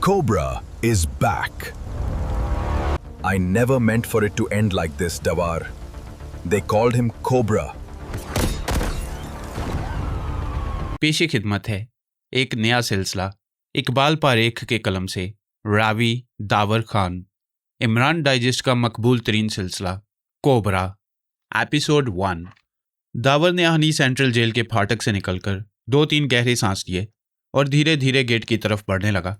Cobra is back. I never meant for it to end like this, Davar. They called him Cobra. पेशी खिदमत है एक नया सिलसिला इकबाल पारेख के कलम से रावी दावर खान। इमरान डाइजेस्ट का मकबूल तरीन सिलसिला कोबरा। एपिसोड 1। दावर ने आहनी सेंट्रल जेल के फाटक से निकलकर 2-3 गहरे सांस लिए और धीरे धीरे गेट की तरफ बढ़ने लगा।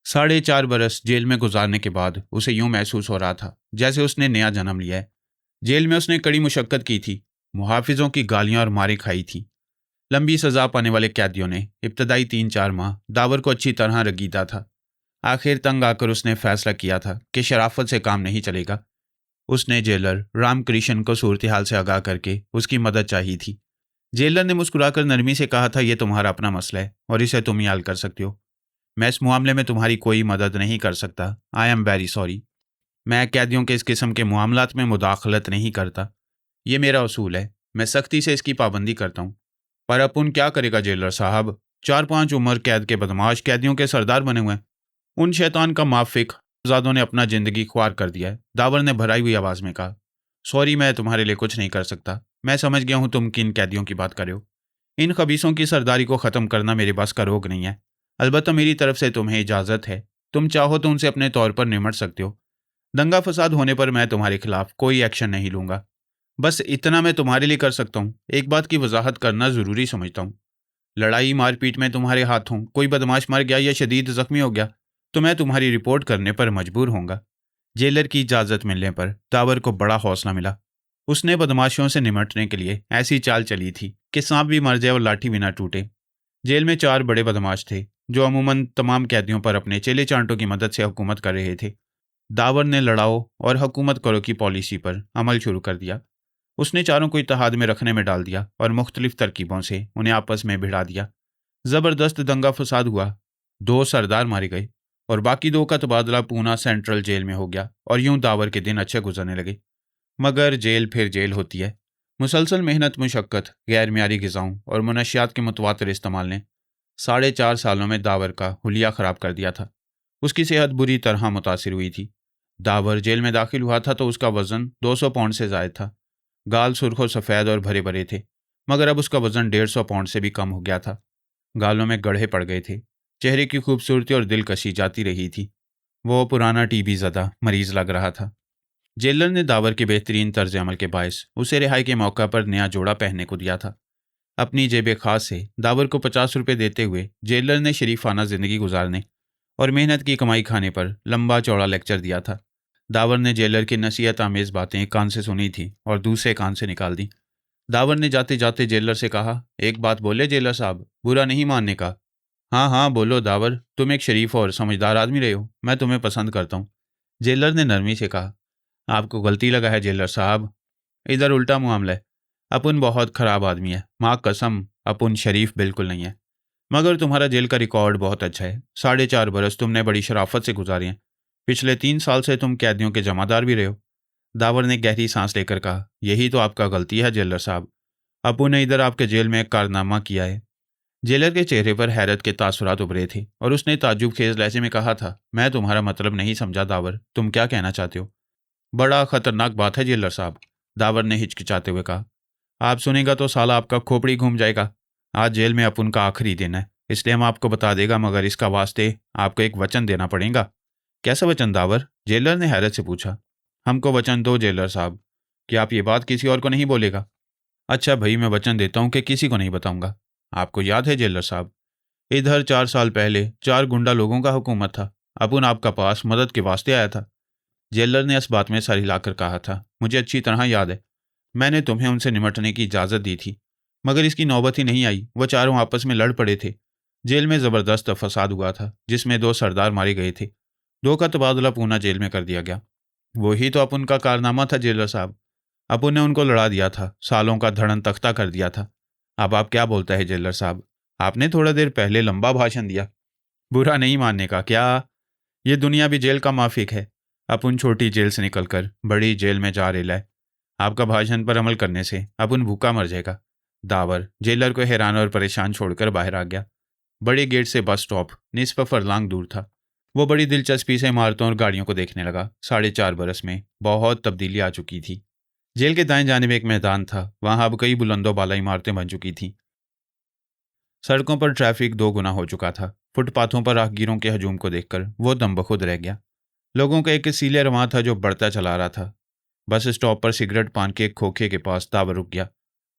4.5 बरस जेल में गुजारने के बाद उसे यूं महसूस हो रहा था जैसे उसने नया जन्म लिया है। जेल में उसने कड़ी मुशक्कत की थी, मुहाफिजों की गालियां और मारें खाई थी। लंबी सजा पाने वाले कैदियों ने इब्तदाई 3-4 माह दावर को अच्छी तरह रगीदा था। आखिर तंग आकर उसने फैसला किया था कि शराफत से काम नहीं चलेगा। उसने जेलर रामकृष्ण को सूरत हाल से आगाह करके उसकी मदद चाहिए थी। जेलर ने मुस्कुराकर नरमी से कहा था, यह तुम्हारा अपना मसला है और इसे तुम ही हल कर सकते हो। मैं इस मामले में तुम्हारी कोई मदद नहीं कर सकता। I am very sorry. मैं कैदियों के इस किस्म के मामलात में मुदाखलत नहीं करता। ये मेरा उसूल है, मैं सख्ती से इसकी पाबंदी करता हूँ। पर अपुन क्या करेगा जेलर साहब? 4-5 उम्र कैद के बदमाश कैदियों के सरदार बने हुए हैं। उन शैतान का माफिक ज़ादों ने अपना जिंदगी ख्वार कर दिया है। दावर ने भराई हुई आवाज़ में कहा, सॉरी, मैं तुम्हारे लिए कुछ नहीं कर सकता। मैं समझ गया हूँ तुम किन कैदियों की बात कर रहे हो। इन खबीसों की सरदारी को ख़त्म करना मेरे बस का रोग नहीं है। अलबत्ता मेरी तरफ से तुम्हें इजाज़त है, तुम चाहो तो उनसे अपने तौर पर निमट सकते हो। दंगा फसाद होने पर मैं तुम्हारे खिलाफ कोई एक्शन नहीं लूँगा। बस इतना मैं तुम्हारे लिए कर सकता हूँ। एक बात की वजाहत करना ज़रूरी समझता हूँ। लड़ाई मारपीट में तुम्हारे हाथों कोई बदमाश मर गया या शदीद जख्मी हो गया तो मैं तुम्हारी रिपोर्ट करने पर मजबूर होऊंगा। जेलर की इजाज़त मिलने पर दावर को बड़ा हौसला मिला। उसने बदमाशियों से निमटने के लिए ऐसी चाल चली थी कि सांप भी मर जाए और लाठी भी ना टूटे। जेल में 4 बड़े बदमाश थे जो अमूमन तमाम कैदियों पर अपने चेले चांटों की मदद से हुकूमत कर रहे थे। दावर ने लड़ाओ और हुकूमत करो की पॉलिसी पर अमल शुरू कर दिया। उसने चारों को इत्तेहाद में रखने में डाल दिया और मुख्तलिफ तरकीबों से उन्हें आपस में भिड़ा दिया। ज़बरदस्त दंगा फसाद हुआ। 2 सरदार मारे गए और बाकी 2 का तबादला पूना सेंट्रल जेल में हो गया और यूं दावर के दिन अच्छे गुजरने लगे। मगर जेल फिर जेल होती है। मुसलसल मेहनत, मुशक्क़त, गैर मियारी ग़िज़ाओं और मनशियात के मुतवातिर इस्तेमाल ने 4.5 सालों में दावर का हुलिया ख़राब कर दिया था। उसकी सेहत बुरी तरह मुतासिर हुई थी। दावर जेल में दाखिल हुआ था तो उसका वज़न 200 पाउंड से ज़ायद था। गाल सुर्ख सफ़ेद और भरे भरे थे, मगर अब उसका वज़न 150 पाउंड से भी कम हो गया था। गालों में गड्ढे पड़ गए थे। चेहरे की खूबसूरती और दिलकशी जाती रही थी। वो पुराना टीबी ज़दा मरीज़ लग रहा था। जेलर ने दावर के बेहतरीन तर्ज अमल के बायस उसे रिहाई के मौका पर नया जोड़ा पहनने को दिया था। अपनी जेब खास से दावर को 50 रुपये देते हुए जेलर ने शरीफाना ज़िंदगी गुजारने और मेहनत की कमाई खाने पर लंबा चौड़ा लेक्चर दिया था। दावर ने जेलर की नसीहत आमेज़ बातें एक कान से सुनी थी और दूसरे कान से निकाल दी। दावर ने जाते जाते जेलर से कहा, एक बात बोले जेलर साहब, बुरा नहीं मानने का। हाँ हाँ बोलो दावर, तुम एक शरीफ और समझदार आदमी रहे हो, मैं तुम्हें पसंद करता हूँ। जेलर ने नरमी से कहा, आपको गलती लगा है जेलर साहब, इधर उल्टा मामला है। अपुन बहुत ख़राब आदमी है, माँ कसम अपुन शरीफ बिल्कुल नहीं है। मगर तुम्हारा जेल का रिकॉर्ड बहुत अच्छा है। 4.5 बरस तुमने बड़ी शराफत से गुजारे हैं। पिछले 3 साल से तुम कैदियों के जमादार भी रहे हो। दावर ने गहरी सांस लेकर कहा, यही तो आपका गलती है जेलर साहब। अबू ने इधर आपके जेल में एक कारनामा किया है। जेलर के चेहरे पर हैरत के तासुरात उभरे थे और उसने ताज्जुब खेज लहजे में कहा था, मैं तुम्हारा मतलब नहीं समझा दावर, तुम क्या कहना चाहते हो? बड़ा खतरनाक बात है जेलर साहब, दावर ने हिचकिचाते हुए कहा। आप सुनेगा तो साला आपका खोपड़ी घूम जाएगा। आज जेल में अपुन का आखिरी दिन है, इसलिए हम आपको बता देगा, मगर इसका वास्ते आपको एक वचन देना पड़ेगा। कैसा वचन दावर? जेलर ने हैरत से पूछा। हमको वचन दो जेलर साहब कि आप ये बात किसी और को नहीं बोलेगा। अच्छा भाई, मैं वचन देता हूँ कि किसी को नहीं बताऊंगा। आपको याद है जेलर साहब, इधर 4 साल पहले 4 गुंडा लोगों का हुकूमत था। अपुन आपका पास मदद के वास्ते आया था। जेलर ने इस बात में सर हिलाकर कहा था, मुझे अच्छी तरह याद है। मैंने तुम्हें उनसे निमटने की इजाज़त दी थी, मगर इसकी नौबत ही नहीं आई। वो चारों आपस में लड़ पड़े थे। जेल में ज़बरदस्त फसाद हुआ था जिसमें 2 सरदार मारे गए थे। 2 का तबादला पूना जेल में कर दिया गया। वही तो अपुन का कारनामा था जेलर साहब। अपुन ने उनको लड़ा दिया था, सालों का धड़न तख्ता कर दिया था। अब आप क्या बोलते हैं जेलर साहब? आपने थोड़ा देर पहले लंबा भाषण दिया। बुरा नहीं मानने का क्या? ये दुनिया भी जेल का माफिक है। अपुन छोटी जेल से निकलकर बड़ी जेल में जा रेला है। आपका भाषण पर अमल करने से अपुन भूखा मर जाएगा। दावर जेलर को हैरान और परेशान छोड़कर बाहर आ गया। बड़े गेट से बस स्टॉप निस्फ फरलांग दूर था। वो बड़ी दिलचस्पी से इमारतों और गाड़ियों को देखने लगा। 4.5 बरस में बहुत तब्दीली आ चुकी थी। जेल के दाएं जानिब एक मैदान था, वहां अब कई बुलंदों बाला इमारतें बन चुकी थीं। सड़कों पर ट्रैफिक 2 गुना हो चुका था। फुटपाथों पर राहगीरों के हजूम को देखकर वो दम बखुद रह गया। लोगों का एक सीले रवां था जो बढ़ता चला रहा था। बस स्टॉप पर सिगरेट पान के एक खोखे के पास दावर रुक गया,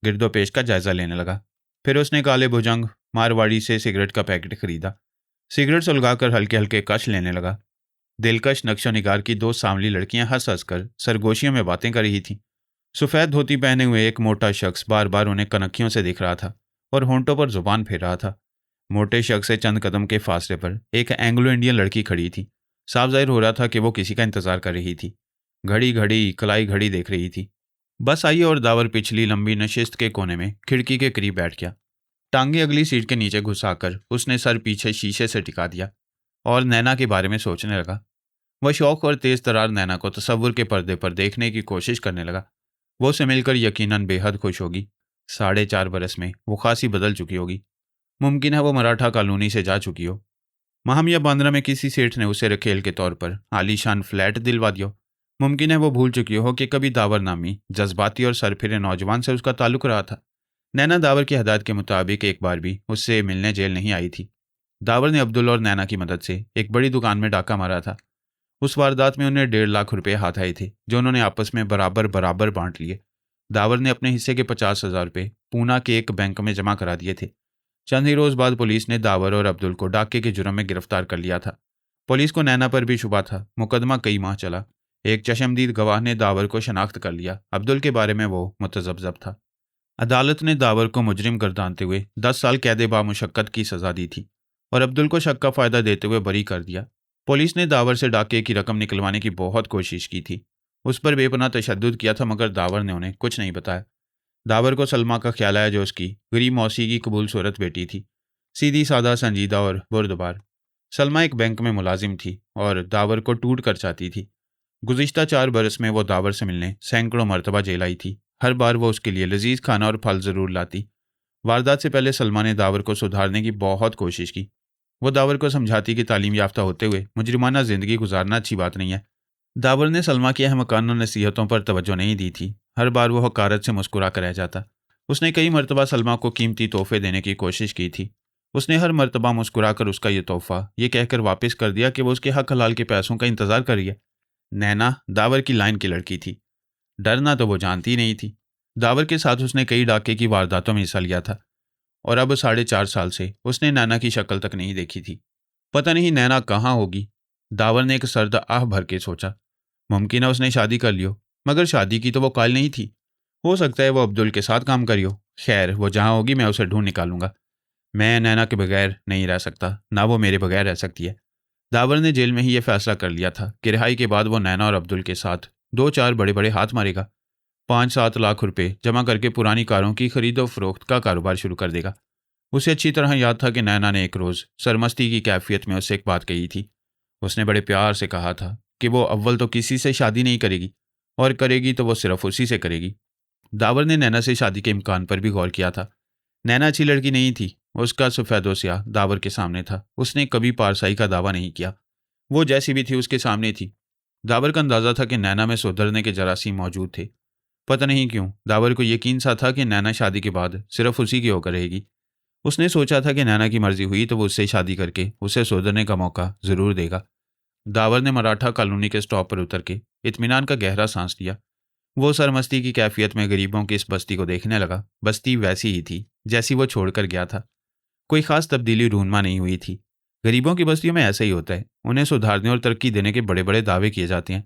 गिरदोपेश का जायजा लेने लगा। फिर उसने काले भुजंग मारवाड़ी से सिगरेट का पैकेट खरीदा। सिगरेट सुलगाकर हल्के हल्के कश लेने लगा। दिलकश नक्शो निगार की 2 सांवली लड़कियां हंस हंस कर सरगोशियों में बातें कर रही थीं। सफ़ेद धोती पहने हुए एक मोटा शख्स बार बार उन्हें कनखियों से देख रहा था और होंठों पर जुबान फेर रहा था। मोटे शख्स से चंद कदम के फासले पर एक एंग्लो इंडियन लड़की खड़ी थी। साफ जाहिर हो रहा था कि वो किसी का इंतजार कर रही थी। घड़ी घड़ी कलाई घड़ी देख रही थी। बस आई और दावर पिछली लंबी नशिस्त के कोने में खिड़की के करीब बैठ गया। टांगे अगली सीट के नीचे घुसाकर उसने सर पीछे शीशे से टिका दिया और नैना के बारे में सोचने लगा। वह शौक और तेज तरार नैना को तसव्वुर के पर्दे पर देखने की कोशिश करने लगा। वो उसे मिलकर यकीनन बेहद खुश होगी। 4.5 बरस में वो खासी बदल चुकी होगी। मुमकिन है वो मराठा कॉलोनी से जा चुकी हो। महामिया बांद्रा में किसी सेठ ने उसे रखेल के तौर पर आलीशान फ्लैट दिलवा दिया। मुमकिन है वो भूल चुकी हो कि कभी दावर नामी जज्बाती और सरफिरे नौजवान से उसका ताल्लुक रहा था। नैना दावर की हदायत के मुताबिक एक बार भी उससे मिलने जेल नहीं आई थी। दावर ने अब्दुल और नैना की मदद से एक बड़ी दुकान में डाका मारा था। उस वारदात में उन्हें 1.5 लाख रुपए हाथ आए थे, जो उन्होंने आपस में बराबर बराबर बांट लिए। दावर ने अपने हिस्से के 50,000 रुपये पूना के एक बैंक में जमा करा दिए थे। चंद ही रोज बाद पुलिस ने दावर और अब्दुल को डाके के जुर्म में गिरफ्तार कर लिया था। पुलिस को नैना पर भी शुबा था। मुकदमा कई माह चला। एक चशमदीद गवाह ने दावर को शनाख्त कर लिया। अब्दुल के बारे में वो मुतज़ब्ज़ब था। अदालत ने दावर को मुजरिम गर्दानते हुए 10 साल कैद बामुशक्कत की सजा दी थी और अब्दुल को शक का फायदा देते हुए बरी कर दिया। पुलिस ने दावर से डाके की रकम निकलवाने की बहुत कोशिश की थी। उस पर बेपनाह तशद्दुद किया था, मगर दावर ने उन्हें कुछ नहीं बताया। दावर को सलमा का ख्याल आया, जो उसकी गरीब मौसी की कबूल सूरत बेटी थी, सीधी सादा संजीदा और बुर्दबार। सलमा एक बैंक में मुलाजिम थी और दावर को टूट कर चाहती थी। गुज़िश्ता 4 बरस में वो दावर से मिलने सैकड़ों मरतबा जेल आई थी। हर बार वो उसके लिए लजीज खाना और फल ज़रूर लाती। वारदात से पहले सलमा ने दावर को सुधारने की बहुत कोशिश की। वो दावर को समझाती कि तालीम याफ्ता होते हुए मुजरिमाना ज़िंदगी गुजारना अच्छी बात नहीं है। दावर ने सलमा की अहमकाना नसीहतों पर तवज्जो नहीं दी थी। हर बार वो हकारत से मुस्कुरा कर रह जाता। उसने कई मरतबा सलमा को कीमती तोहफे देने की कोशिश की थी। उसने हर मरतबा मुस्कुराकर उसका ये तोहफा ये कहकर वापस कर दिया कि वो उसके हक हलाल के पैसों का इंतजार कर रही है। नैना दावर की लाइन की लड़की थी। डरना तो वो जानती ही नहीं थी। दावर के साथ उसने कई डाके की वारदातों में हिस्सा लिया था और अब 4.5 साल से उसने नैना की शक्ल तक नहीं देखी थी। पता नहीं नैना कहाँ होगी। दावर ने एक सर्द आह भर के सोचा। मुमकिन है उसने शादी कर लियो, मगर शादी की तो वो कायल नहीं थी। हो सकता है वो अब्दुल के साथ काम करियो। खैर, वो जहाँ होगी मैं उसे ढूंढ निकालूंगा। मैं नैना के बगैर नहीं रह सकता, ना वो मेरे बगैर रह सकती है। दावर ने जेल में ही यह फैसला कर लिया था कि रिहाई के बाद वो नैना और अब्दुल के साथ 2-4 बड़े बड़े हाथ मारेगा। 5-7 लाख रुपए जमा करके पुरानी कारों की खरीदो फरोख्त का कारोबार शुरू कर देगा। उसे अच्छी तरह याद था कि नैना ने एक रोज़ सरमस्ती की कैफियत में उससे एक बात कही थी। उसने बड़े प्यार से कहा था कि वो अव्वल तो किसी से शादी नहीं करेगी और करेगी तो वो सिर्फ उसी से करेगी। दावर ने नैना से शादी के इम्कान पर भी गौर किया था। नैना अच्छी लड़की नहीं थी। उसका सफ़ेदो स्याह दावर के सामने था। उसने कभी पारसाई का दावा नहीं किया। वो जैसी भी थी उसके सामने थी। दावर का अंदाज़ा था कि नैना में सुधरने के जरासीम मौजूद थे। पता नहीं क्यों दावर को यकीन सा था कि नैना शादी के बाद सिर्फ उसी की होकर रहेगी। उसने सोचा था कि नैना की मर्जी हुई तो वो उससे शादी करके उसे सुधरने का मौका ज़रूर देगा। दावर ने मराठा कॉलोनी के स्टॉप पर उतर के इत्मीनान का गहरा सांस लिया। वो सरमस्ती की कैफियत में गरीबों की इस बस्ती को देखने लगा। बस्ती वैसी ही थी जैसी वो छोड़कर गया था। कोई खास तब्दीली रूनमा नहीं हुई थी। गरीबों की बस्तियों में ऐसा ही होता है। उन्हें सुधारने और तरक्की देने के बड़े बड़े दावे किए जाते हैं,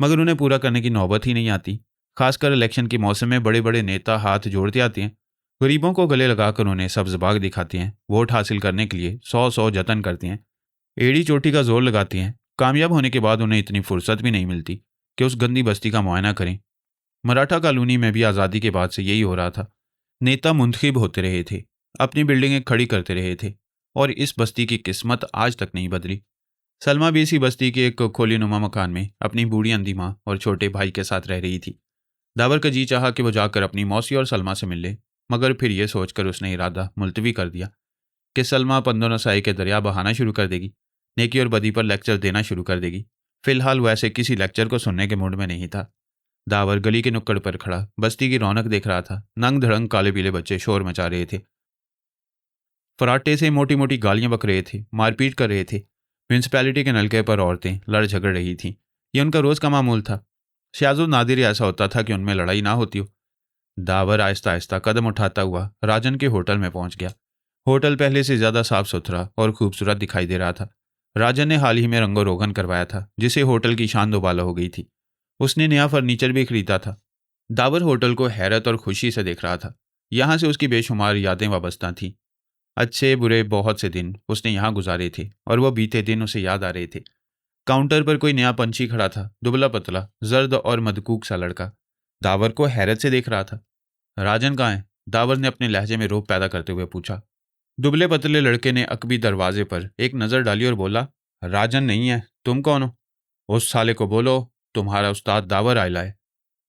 मगर उन्हें पूरा करने की नौबत ही नहीं आती। खासकर इलेक्शन के मौसम में बड़े बड़े नेता हाथ जोड़ते आते हैं, गरीबों को गले लगाकर उन्हें सब्ज बाग दिखाते हैं, वोट हासिल करने के लिए 100 जतन करते हैं, एड़ी चोटी का जोर लगाते हैं। कामयाब होने के बाद उन्हें इतनी फुर्सत भी नहीं मिलती कि उस गंदी बस्ती का मुआयना करें। मराठा कॉलोनी में भी आज़ादी के बाद से यही हो रहा था। नेता मुंतखिब होते रहे थे, अपनी बिल्डिंगें खड़ी करते रहे थे, और इस बस्ती की किस्मत आज तक नहीं बदली। सलमा भी इसी बस्ती के एक खोली नुमा मकान में अपनी बूढ़ी अंधी माँ और छोटे भाई के साथ रह रही थी। दावर का जी चाहा कि वो जाकर अपनी मौसी और सलमा से मिल ले, मगर फिर यह सोचकर उसने इरादा मुलतवी कर दिया कि सलमा पंदो नसाई के दरिया बहाना शुरू कर देगी। नेकी और बदी पर लेक्चर देना शुरू कर देगी। फिलहाल वैसे किसी लेक्चर को सुनने के मूड में नहीं था। दावर गली के नुक्कड़ पर खड़ा बस्ती की रौनक देख रहा था। नंग धड़ंग काले पीले बच्चे शोर मचा रहे थे, फराटे से मोटी मोटी गालियां बक रहे थे, मारपीट कर रहे थे। म्यूनसिपैलिटी के नलके पर औरतें लड़ झगड़ रही थीं। ये उनका रोज का मामूल था। शायद नादिर ऐसा होता था कि उनमें लड़ाई ना होती हो। दावर आहिस्ता आहिस्ता कदम उठाता हुआ राजन के होटल में पहुंच गया। होटल पहले से ज्यादा साफ सुथरा और खूबसूरत दिखाई दे रहा था। राजन ने हाल ही में रंगो रोगन करवाया था, जिसे होटल की शान दोबाला हो गई थी। उसने नया फर्नीचर भी खरीदा था। दावर होटल को हैरत और खुशी से देख रहा था। यहाँ से उसकी बेशुमार यादें वाबस्ता थीं। अच्छे बुरे बहुत से दिन उसने यहाँ गुजारे थे और वह बीते दिन उसे याद आ रहे थे। काउंटर पर कोई नया पंछी खड़ा था, दुबला पतला, जर्द और मदकूक सा लड़का। दावर को हैरत से देख रहा था। राजन कहाँ है? दावर ने अपने लहजे में रोब पैदा करते हुए पूछा। दुबले पतले लड़के ने अकबी दरवाजे पर एक नज़र डाली और बोला, राजन नहीं है, तुम कौन हो? उस साले को बोलो तुम्हारा उस्ताद दावर आयला है।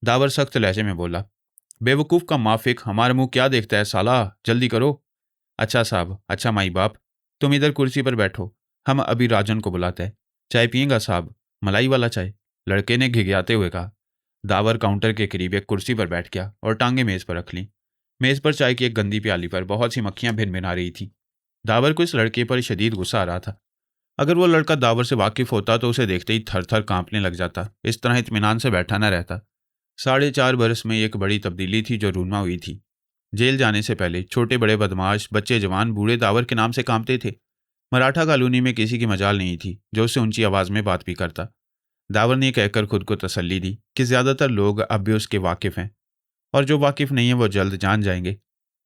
दावर सख्त लहजे में बोला। बेवकूफ़ का माफिक, हमारा मुंह क्या देखता है साला, जल्दी करो। अच्छा साहब, अच्छा माई बाप, तुम इधर कुर्सी पर बैठो, हम अभी राजन को बुलाते हैं। चाय पिएगा साहब? मलाई वाला चाय, लड़के ने घिघियाते हुए कहा। दावर काउंटर के करीब एक कुर्सी पर बैठ गया और टांगे मेज पर रख ली। मेज पर चाय की एक गंदी प्याली पर बहुत सी मक्खियां भिनभिना रही थी। दावर को इस लड़के पर शदीद गुस्सा आ रहा था। अगर वो लड़का दावर से वाकिफ होता तो उसे देखते ही थर थर कांपने लग जाता। इस तरह इत्मीनान से बैठा न रहता। 4.5 बरस में एक बड़ी तब्दीली थी जो रूनमा हुई थी। जेल जाने से पहले छोटे बड़े बदमाश, बच्चे जवान, बूढ़े दावर के नाम से कांपते थे। मराठा कॉलोनी में किसी की मजाल नहीं थी जो उससे ऊंची आवाज में बात भी करता। दावर ने कहकर खुद को तसल्ली दी कि ज्यादातर लोग अब भी उसके वाकिफ हैं और जो वाकिफ नहीं है वो जल्द जान जाएंगे।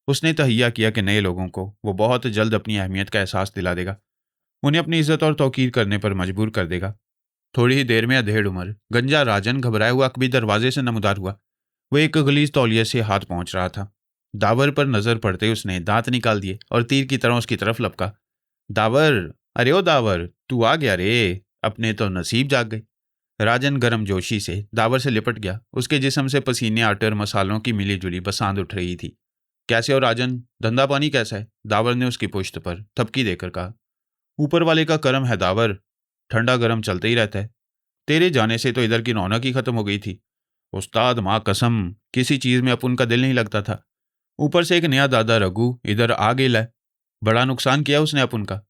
उसने तहैया किया कि नए लोगों को वो बहुत जल्द अपनी अहमियत का एहसास दिला देगा, उन्हें अपनी इज्जत और तौकीर करने पर मजबूर कर देगा। थोड़ी ही देर में अधेड़ उम्र गंजा राजन घबराया हुआ कभी दरवाजे से नमदार हुआ। वह एक गलीज तौलिया से हाथ पहुंच रहा था। दावर पर नजर पड़ते उसने दांत निकाल दिए और तीर की तरह उसकी तरफ लपका। दावर, अरे ओ दावर, तू आ गया रे, अपने तो नसीब जाग गए। राजन गर्म जोशी से दावर से लिपट गया। उसके जिस्म से पसीने, आटे और मसालों की मिली जुली बसांद उठ रही थी। कैसे हो राजन, धंधा पानी कैसा है? दावर ने उसकी पुश्त पर थपकी देकर कहा। ऊपर वाले का करम है दावर, ठंडा गर्म चलते ही रहता है। तेरे जाने से तो इधर की रौनक ही खत्म हो गई थी। उस्ताद माँ कसम, किसी चीज में अपन का दिल नहीं लगता था। ऊपर से एक नया दादा रघु इधर आ गेला है, बड़ा नुकसान किया उसने अपन का।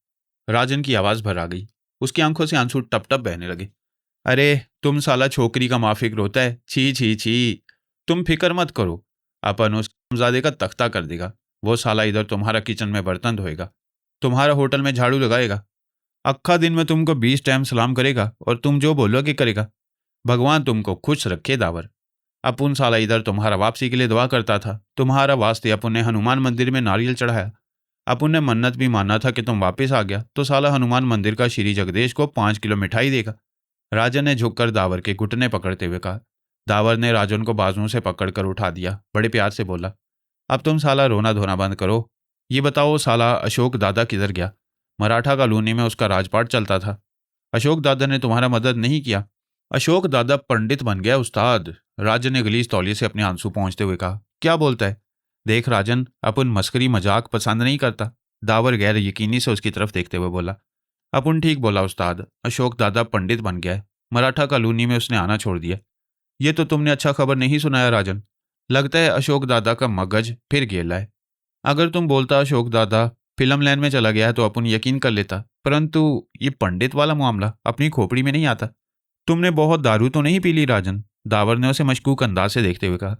राजन की आवाज भर आ गई। उसकी आंखों से आंसू टप टप बहने लगे। अरे तुम साला छोकरी का माफिक होता है, छी छी छी। तुम फिक्र मत करो, अपन उस हमजादे का तख्ता कर देगा। वो साला इधर तुम्हारा किचन में बर्तन धोएगा, तुम्हारा होटल में झाड़ू लगाएगा, अक्खा दिन में तुमको 20 टाइम सलाम करेगा और तुम जो बोलोगे करेगा। भगवान तुमको खुश रखे दावर। अपुन साला इधर तुम्हारा वापसी के लिए दुआ करता था। तुम्हारा वास्ते अपुन ने हनुमान मंदिर में नारियल चढ़ाया। अपुन ने मन्नत भी माना था कि तुम वापस आ गया तो साला हनुमान मंदिर का श्री जगदीश को 5 किलो मिठाई देगा। राजन ने झुककर दावर के घुटने पकड़ते हुए कहा। दावर ने राजन को बाजुओं से पकड़कर उठा दिया, बड़े प्यार से बोला, अब तुम साला रोना धोना बंद करो। ये बताओ साला अशोक दादा किधर गया? मराठा कॉलोनी में उसका राजपाट चलता था। अशोक दादा ने तुम्हारा मदद नहीं किया? अशोक दादा पंडित बन गया उस्ताद। राजन ने गलीज तौलिए से अपने आंसू पहुंचते हुए कहा। क्या बोलता है? देख राजन, अपन मस्करी मजाक पसंद नहीं करता। दावर गैर यकीनी से उसकी तरफ देखते हुए बोला। अपन ठीक बोला उस्ताद, अशोक दादा पंडित बन गया है। मराठा कॉलोनी में उसने आना छोड़ दिया। ये तो तुमने अच्छा खबर नहीं सुनाया राजन। लगता है अशोक दादा का मगज फिर गेला है। अगर तुम बोलता अशोक दादा फिल्म लाइन में चला गया है तो अपन यकीन कर लेता, परंतु ये पंडित वाला मामला अपनी खोपड़ी में नहीं आता। तुमने बहुत दारू तो नहीं पी ली राजन? दावर ने उसे मशकूक अंदाज से देखते हुए कहा।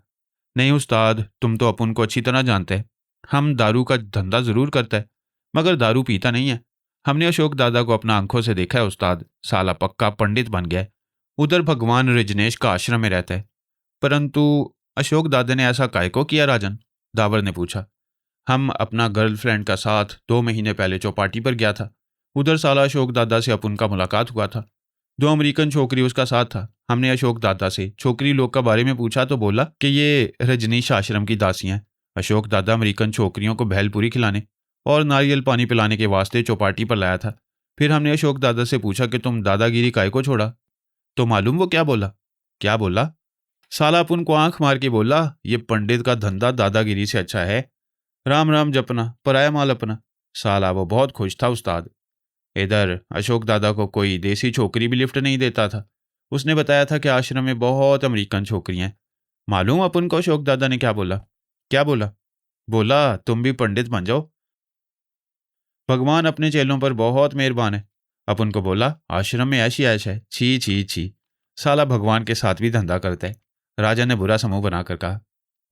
नहीं उस्ताद, तुम तो अपन को अच्छी तरह जानते हैं। हम दारू का धंधा जरूर करता है मगर दारू पीता नहीं है। हमने अशोक दादा को अपना आंखों से देखा है उस्ताद, साला पक्का पंडित बन गया है। उधर भगवान रजनेश का आश्रम में रहता है। परंतु अशोक दादा ने ऐसा काय को किया राजन? दावर ने पूछा। हम अपना गर्लफ्रेंड का साथ 2 महीने पहले चौपाटी पर गया था। उधर साला अशोक दादा से अपन का मुलाकात हुआ था। 2 अमेरिकन छोकरी उसका साथ था। हमने अशोक दादा से छोकरी लोग का बारे में पूछा तो बोला कि ये रजनीश आश्रम की दासी हैं। अशोक दादा अमेरिकन छोकरियों को भेलपूरी खिलाने और नारियल पानी पिलाने के वास्ते चौपाटी पर लाया था। फिर हमने अशोक दादा से पूछा कि तुम दादागिरी काय को छोड़ा? तो मालूम वो क्या बोला? क्या बोला? साला अपन को आंख मार के बोला, ये पंडित का धंधा दादागिरी से अच्छा है। राम राम जपना, पराया माल अपना। साला वो बहुत खुश था उस्ताद। इधर अशोक दादा को कोई देसी छोकरी भी लिफ्ट नहीं देता था। उसने बताया था कि आश्रम में बहुत अमेरिकन छोकरियां हैं। मालूम अपन को अशोक दादा ने क्या बोला? क्या बोला? बोला तुम भी पंडित बन जाओ, भगवान अपने चेलों पर बहुत मेहरबान है। अपन को बोला आश्रम में ऐशी ऐश है, छी छी छी, साला भगवान के साथ भी धंधा करता है। राजा ने बुरा समूह बनाकर कहा।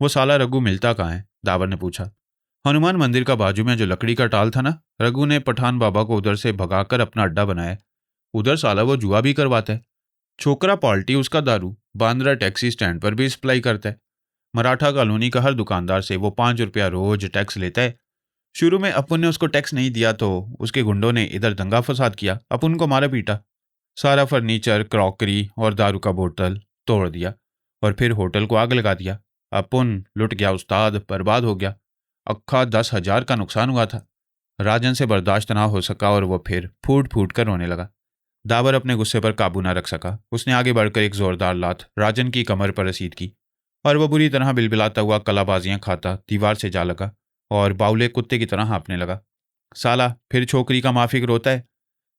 वो साला रघु मिलता कहाँ है? दावर ने पूछा। हनुमान मंदिर का बाजू में जो लकड़ी का टाल था ना, रघु ने पठान बाबा को उधर से भगाकर अपना अड्डा बनाया। उधर साला वो जुआ भी करवाता है। छोकरा पाल्टी उसका दारू बांद्रा टैक्सी स्टैंड पर भी सप्लाई करता है। मराठा कॉलोनी का हर दुकानदार से वो 5 रुपया रोज टैक्स लेता है। शुरू में अपन ने उसको टैक्स नहीं दिया तो उसके गुंडों ने इधर दंगा फसाद किया, अपन को मारा पीटा, सारा फर्नीचर, क्रॉकरी और दारू का बोतल तोड़ दिया और फिर होटल को आग लगा दिया। अपन लुट गया उस्ताद, बर्बाद हो गया। अक्खा 10,000 का नुकसान हुआ था। राजन से बर्दाश्त ना हो सका और वो फिर फूट फूट कर रोने लगा। दावर अपने गुस्से पर काबू ना रख सका। उसने आगे बढ़कर एक जोरदार लात राजन की कमर पर रसीद की और वह बुरी तरह बिलबिलाता हुआ कलाबाजियां खाता दीवार से जा लगा और बाउले कुत्ते की तरह हाँफने लगा। साला फिर छोकरी का माफिक रोता है?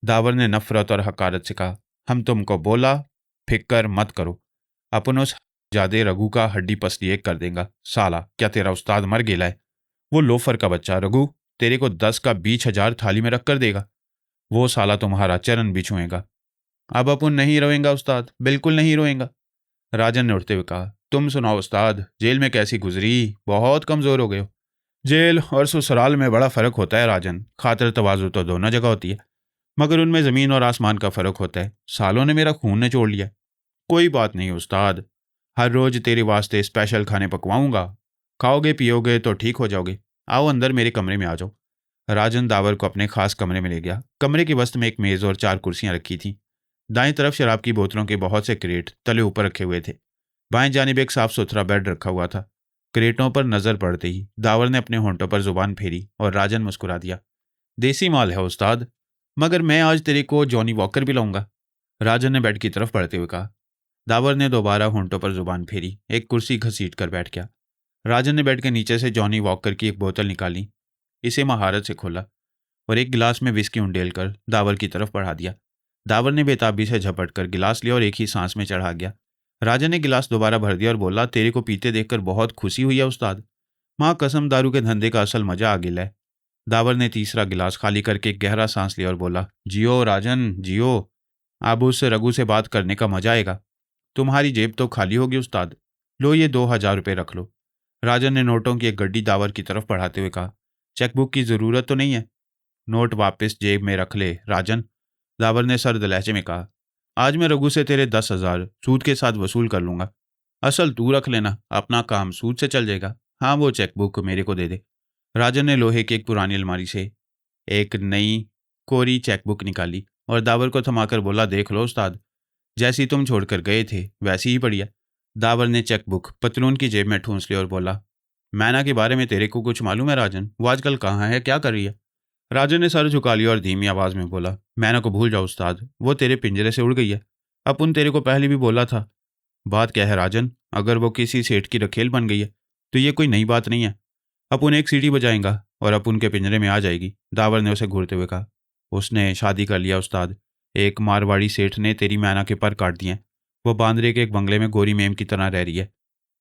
दावर ने नफरत और हकारत से कहा। हम तुमको बोला फिक्र मत करो, अपन उस जादे रघु का हड्डी पसली एक कर देगा। साला क्या तेरा उस्ताद मर गेला है? वो लोफर का बच्चा रघु तेरे को 10 का 20,000 थाली में रख कर देगा। वो साला तुम्हारा चरण भी छुएगा। अब अपन नहीं रोएगा उस्ताद, बिल्कुल नहीं रोएगा। राजन ने उठते हुए कहा। तुम सुनाओ उस्ताद, जेल में कैसी गुजरी? बहुत कमजोर हो गए हो। जेल और ससुराल में बड़ा फर्क होता है राजन। खातिर तवाजु तो दोनों जगह होती है, मगर उनमें जमीन और आसमान का फर्क होता है। सालों ने मेरा खून निचोड़ लिया। कोई बात नहीं उस्ताद, हर रोज तेरे वास्ते स्पेशल खाने पकवाऊंगा। खाओगे पियोगे तो ठीक हो जाओगे। आओ अंदर मेरे कमरे में आ जाओ। राजन दावर को अपने खास कमरे में ले गया। कमरे की वस्त में एक मेज और 4 कुर्सियां रखी थी। दाईं तरफ शराब की बोतलों के बहुत से क्रेट तले ऊपर रखे हुए थे। बाएं जानिब एक साफ सुथरा बेड रखा हुआ था। क्रेटों पर नजर पड़ते ही दावर ने अपने होंठों पर जुबान फेरी और राजन मुस्कुरा दिया। देसी माल है उस्ताद, मगर मैं आज तेरे को जॉनी वॉकर भी लाऊंगा। राजन ने बेड की तरफ बढ़ते हुए कहा। दावर ने दोबारा होंठों पर जुबान फेरी, एक कुर्सी घसीट कर बैठ गया। राजन ने बेड के नीचे से जॉनी वॉकर की एक बोतल निकाली, इसे महारत से खोला और एक गिलास में विस्की उंडेल कर दावर की तरफ बढ़ा दिया। दावर ने बेताबी से झपट कर गिलास लिया और एक ही सांस में चढ़ा गया। राजन ने गिलास दोबारा भर दिया और बोला, तेरे को पीते देखकर बहुत खुशी हुई है उस्ताद। माँ कसम, दारू के धंधे का असल मजा आ गिला है। दावर ने तीसरा गिलास खाली करके एक गहरा सांस लिया और बोला, जियो राजन जियो, अब उस रघु से बात करने का मजा आएगा। तुम्हारी जेब तो खाली होगी उस्ताद, लो ये 2,000 रुपये रख लो। राजन ने नोटों की एक गड्डी दावर की तरफ बढ़ाते हुए कहा। चेकबुक की जरूरत तो नहीं है? नोट वापस जेब में रख ले राजन, दावर ने सर्द लहजे में कहा। आज मैं रघु से तेरे 10,000 सूद के साथ वसूल कर लूंगा। असल तू रख लेना, अपना काम सूद से चल जाएगा। हाँ, वो चेकबुक मेरे को दे दे। राजन ने लोहे की एक पुरानी अलमारी से एक नई कोरी चेकबुक निकाली और दावर को थमाकर बोला, देख लो उस्ताद, जैसी तुम छोड़कर गए थे वैसी ही पड़ी है। दावर ने चेकबुक पतलून की जेब में ठूंस लिया और बोला, मैना के बारे में तेरे को कुछ मालूम है राजन? वो आजकल कहाँ है, क्या कर रही है? राजन ने सर झुका लिया और धीमी आवाज में बोला, मैना को भूल जाओ उस्ताद, वो तेरे पिंजरे से उड़ गई है। अपन तेरे को पहले भी बोला था। बात क्या है राजन? अगर वो किसी सेठ की रखेल बन गई है तो ये कोई नई बात नहीं है। अपन एक सीटी बजाएगा और अपन के पिंजरे में आ जाएगी। दावर ने उसे घूरते हुए कहा। उसने शादी कर लिया उस्ताद, एक मारवाड़ी सेठ ने तेरी मैना के पर काट दिए। वो बांद्रे के एक बंगले में गोरी मेम की तरह रह रही है।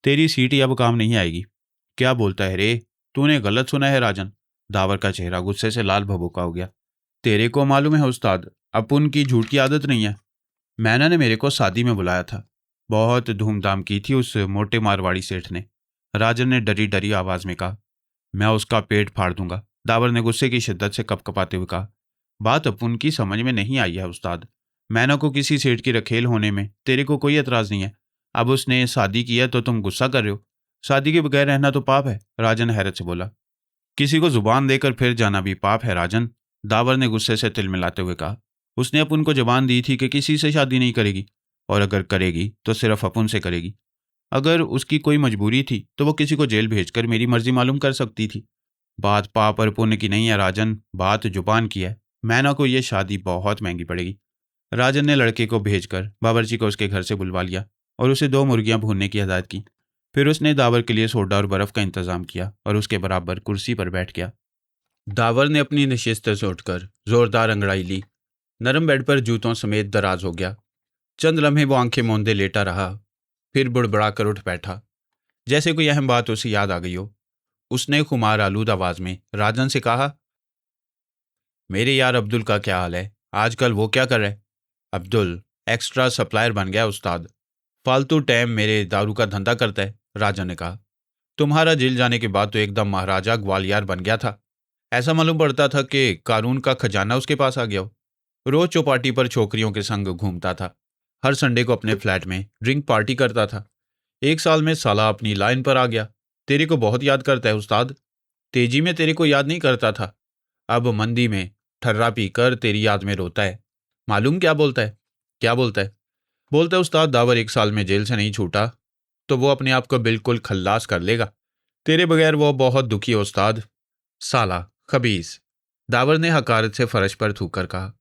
तेरी सीटी अब काम नहीं आएगी। क्या बोलता है रे? तूने गलत सुना है राजन। दावर का चेहरा गुस्से से लाल भभूका हो गया। तेरे को मालूम है उस्ताद, अपन की झूठ की आदत नहीं है। मैना ने मेरे को शादी में बुलाया था, बहुत धूमधाम की थी उस मोटे मारवाड़ी सेठ ने। राजन ने डरी डरी आवाज में कहा। मैं उसका पेट फाड़ दूंगा, दावर ने गुस्से की शिद्दत से कपकपाते हुए कहा। बात अपन की समझ में नहीं आई है उस्ताद। मैना को किसी सेठ की रखेल होने में तेरे को कोई एतराज नहीं है। अब उसने शादी की है तो तुम गुस्सा कर रहे हो। शादी के बगैर रहना तो पाप है, राजन हैरत से बोला। किसी को जुबान देकर फिर जाना भी पाप है राजन, दावर ने गुस्से से तिल मिलाते हुए कहा। उसने अपन को जुबान दी थी कि किसी से शादी नहीं करेगी, और अगर करेगी तो सिर्फ अपन से करेगी। अगर उसकी कोई मजबूरी थी तो वो किसी को जेल भेजकर मेरी मर्जी मालूम कर सकती थी। बात पाप और पुण्य की नहीं है राजन, बात जुबान की है। मैना को यह शादी बहुत महंगी पड़ेगी। राजन ने लड़के को भेजकर बावर्ची को उसके घर से बुलवा लिया और उसे 2 मुर्गियां भूनने की हिदायत की। फिर उसने दावर के लिए सोडा और बर्फ का इंतजाम किया और उसके बराबर कुर्सी पर बैठ गया। दावर ने अपनी नशिस्त से उठकर जोरदार अंगड़ाई ली नरम बेड पर जूतों समेत दराज हो गया। चंद लम्हे वो आंखें मूंदे लेटा रहा, फिर बुड़बड़ा कर उठ बैठा, जैसे कोई अहम बात उसे याद आ गई हो। उसने खुमार आलूद आवाज में राजन से कहा, मेरे यार अब्दुल का क्या हाल है? आजकल वो क्या कर रहा है? अब्दुल एक्स्ट्रा सप्लायर बन गया उस्ताद। फालतू टाइम मेरे दारू का धंधा करता है, राजन ने कहा। तुम्हारा जेल जाने के बाद तो एकदम महाराजा ग्वालियर बन गया था। ऐसा मालूम पड़ता था कि कानून का खजाना उसके पास आ गया हो। रोज चौपाटी पर छोकरियों के संग घूमता था। हर संडे को अपने फ्लैट में ड्रिंक पार्टी करता था। एक साल में साला अपनी लाइन पर आ गया। तेरे को बहुत याद करता है उस्ताद। तेजी में तेरे को याद नहीं करता था, अब मंदी में ठर्रा पीकर तेरी याद में रोता है। मालूम क्या बोलता है? क्या बोलता है? बोलता है उस्ताद दावर 1 साल में जेल से नहीं छूटा तो वो अपने आप को बिल्कुल खल्लास कर लेगा। तेरे बगैर वो बहुत दुखी है उस्ताद। साला खबीस, दावर ने हकारत से फर्श पर थूक कर कहा।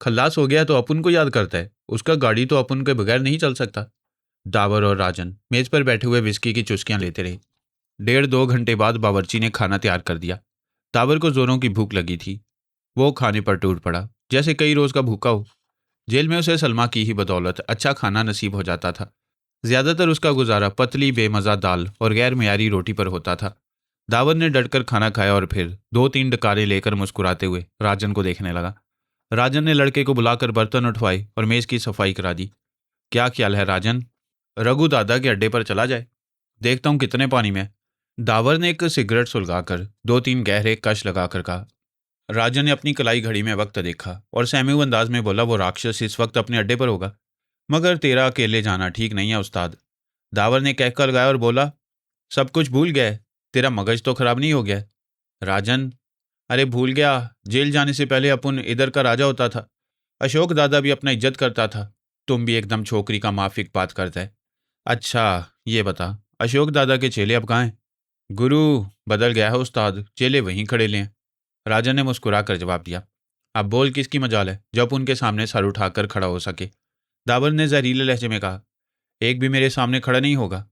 खल्लास हो गया तो अपन को याद करता है, उसका गाड़ी तो अपन के बगैर नहीं चल सकता। दावर और राजन मेज पर बैठे हुए विस्की की चुस्कियां लेते रहे। 1.5-2 घंटे बाद बावर्ची ने खाना तैयार कर दिया। दावर को जोरों की भूख लगी थी। वो खाने पर टूट पड़ा जैसे कई रोज का भूखा हो। जेल में उसे सलमा की ही बदौलत अच्छा खाना नसीब हो जाता था। ज्यादातर उसका गुजारा पतली बेमजा दाल और गैर मियारी रोटी पर होता था। दावर ने डटकर खाना खाया और फिर 2-3 डकारे लेकर मुस्कुराते हुए राजन को देखने लगा। राजन ने लड़के को बुलाकर बर्तन उठवाए और मेज की सफाई करा दी। क्या ख्याल है राजन, रघु दादा के अड्डे पर चला जाए? देखता हूं कितने पानी में है। दावर ने एक सिगरेट सुलगाकर 2-3 गहरे कश लगाकर कहा। राजन ने अपनी कलाई घड़ी में वक्त देखा और सहमे अंदाज में बोला, वो राक्षस इस वक्त अपने अड्डे पर होगा, मगर तेरा अकेले जाना ठीक नहीं है उस्ताद। दावर ने कहकर लगाया और बोला, सब कुछ भूल गया है? तेरा मगज तो खराब नहीं हो गया है? राजन, अरे भूल गया, जेल जाने से पहले अपन इधर का राजा होता था। अशोक दादा भी अपना इज्जत करता था। तुम भी एकदम छोकरी का माफिक बात करता है। अच्छा ये बता, अशोक दादा के चेले अब कहाँ हैं? गुरु बदल गया है उस्ताद, चेले वहीं खड़े ले हैं। राजन ने मुस्कुरा कर जवाब दिया। अब बोल किसकी मजाल है जब उनके सामने सर उठाकर खड़ा हो सके? दावर ने जहरीले लहजे में कहा, एक भी मेरे सामने खड़ा नहीं होगा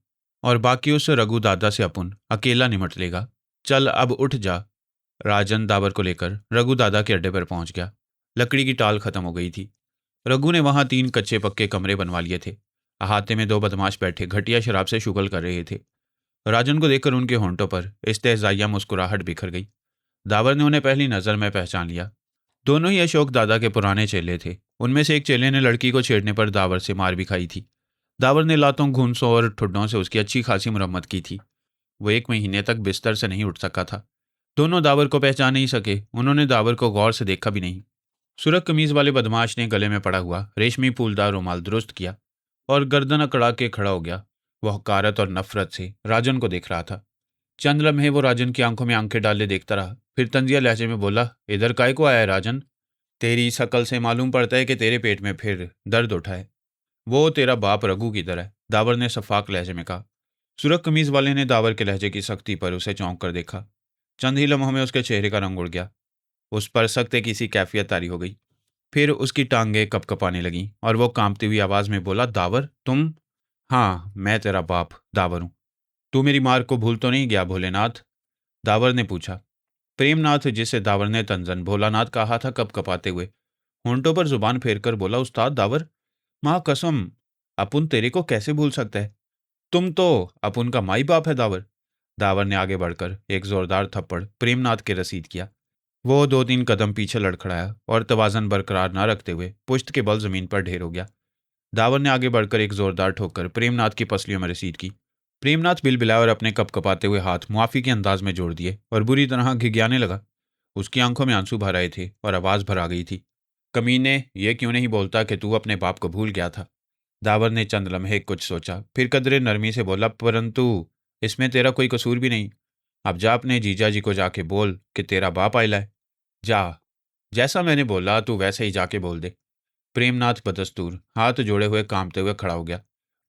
और बाकी उस रघु दादा से अपन अकेला निमट लेगा। चल अब उठ जा। राजन दावर को लेकर रघु दादा के अड्डे पर पहुंच गया। लकड़ी की टाल खत्म हो गई थी। रघु ने वहां 3 कच्चे पक्के कमरे बनवा लिए थे। अहाते में 2 बदमाश बैठे घटिया शराब से शुगल कर रहे थे। राजन को देखकर उनके होंठों पर इस्तेहजाइया मुस्कुराहट बिखर गई। दावर ने उन्हें पहली नजर में पहचान लिया। दोनों ही अशोक दादा के पुराने चेले थे। उनमें से एक चेले ने लड़की को छेड़ने पर दावर से मार भी खाई थी। दावर ने लातों घूंसों और ठुड्डों से उसकी अच्छी खासी मुरम्मत की थी। वो 1 महीने तक बिस्तर से नहीं उठ सका था। दोनों दावर को पहचान नहीं सके। उन्होंने दावर को गौर से देखा भी नहीं। सुरख कमीज वाले बदमाश ने गले में पड़ा हुआ रेशमी फूलदार रुमाल दुरुस्त किया और गर्दन अकड़ा के खड़ा हो गया। वह हकारत और नफरत से राजन को देख रहा था। चंद लम्हे वो राजन की आंखों में आंखें डाले देखता रहा, फिर तंजिया लहजे में बोला, इधर काय को आया है राजन? तेरी शकल से मालूम पड़ता है कि तेरे पेट में फिर दर्द उठा है। वो तेरा बाप रघु किधर है? दावर ने सफाक लहजे में कहा। सुरख कमीज वाले ने दावर के लहजे की सख्ती पर उसे चौंक कर देखा। चंद ही लम्हों में उसके चेहरे का रंग उड़ गया। उस पर सख्त किसी कैफियत तारी हो गई। फिर उसकी टांगें कपकपाने लगीं और वो कांपती हुई आवाज में बोला, दावर तुम? हाँ मैं तेरा बाप दावर हूं। तू मेरी मार को भूल तो नहीं गया भोलेनाथ? दावर ने पूछा। प्रेमनाथ, जिसे दावर ने तंजन भोलानाथ कहा था, कपकपाते हुए होंठों पर जुबान फेरकर बोला, उस्ताद दावर, माँ कसम, अपुन तेरे को कैसे भूल सकता है? तुम तो अपुन का माई बाप है दावर। दावर ने आगे बढ़कर एक जोरदार थप्पड़ प्रेमनाथ के रसीद किया। वो 2-3 कदम पीछे लड़खड़ाया और तवाजन बरकरार न रखते हुए पुश्त के बल जमीन पर ढेर हो गया। दावर ने आगे बढ़कर एक जोरदार ठोकर प्रेमनाथ की पसलियों में रसीद की। प्रेमनाथ बिलबिलाया और अपने कपकपाते हुए हाथ मुआफी के अंदाज में जोड़ दिए और बुरी तरह घिघियाने लगा। उसकी आंखों में आंसू भर आए थे और आवाज भर आ गई थी। कमीने, ये क्यों नहीं बोलता कि तू अपने बाप को भूल गया था? दावर ने चंद लम्हे कुछ सोचा, फिर कदरे नरमी से बोला, परंतु इसमें तेरा कोई कसूर भी नहीं। अब जा अपने जीजा जी को जाके बोल कि तेरा बाप आयला है। जा, जैसा मैंने बोला तू वैसे ही जाके बोल दे। प्रेमनाथ बदस्तूर हाथ जोड़े हुए कांपते हुए खड़ा हो गया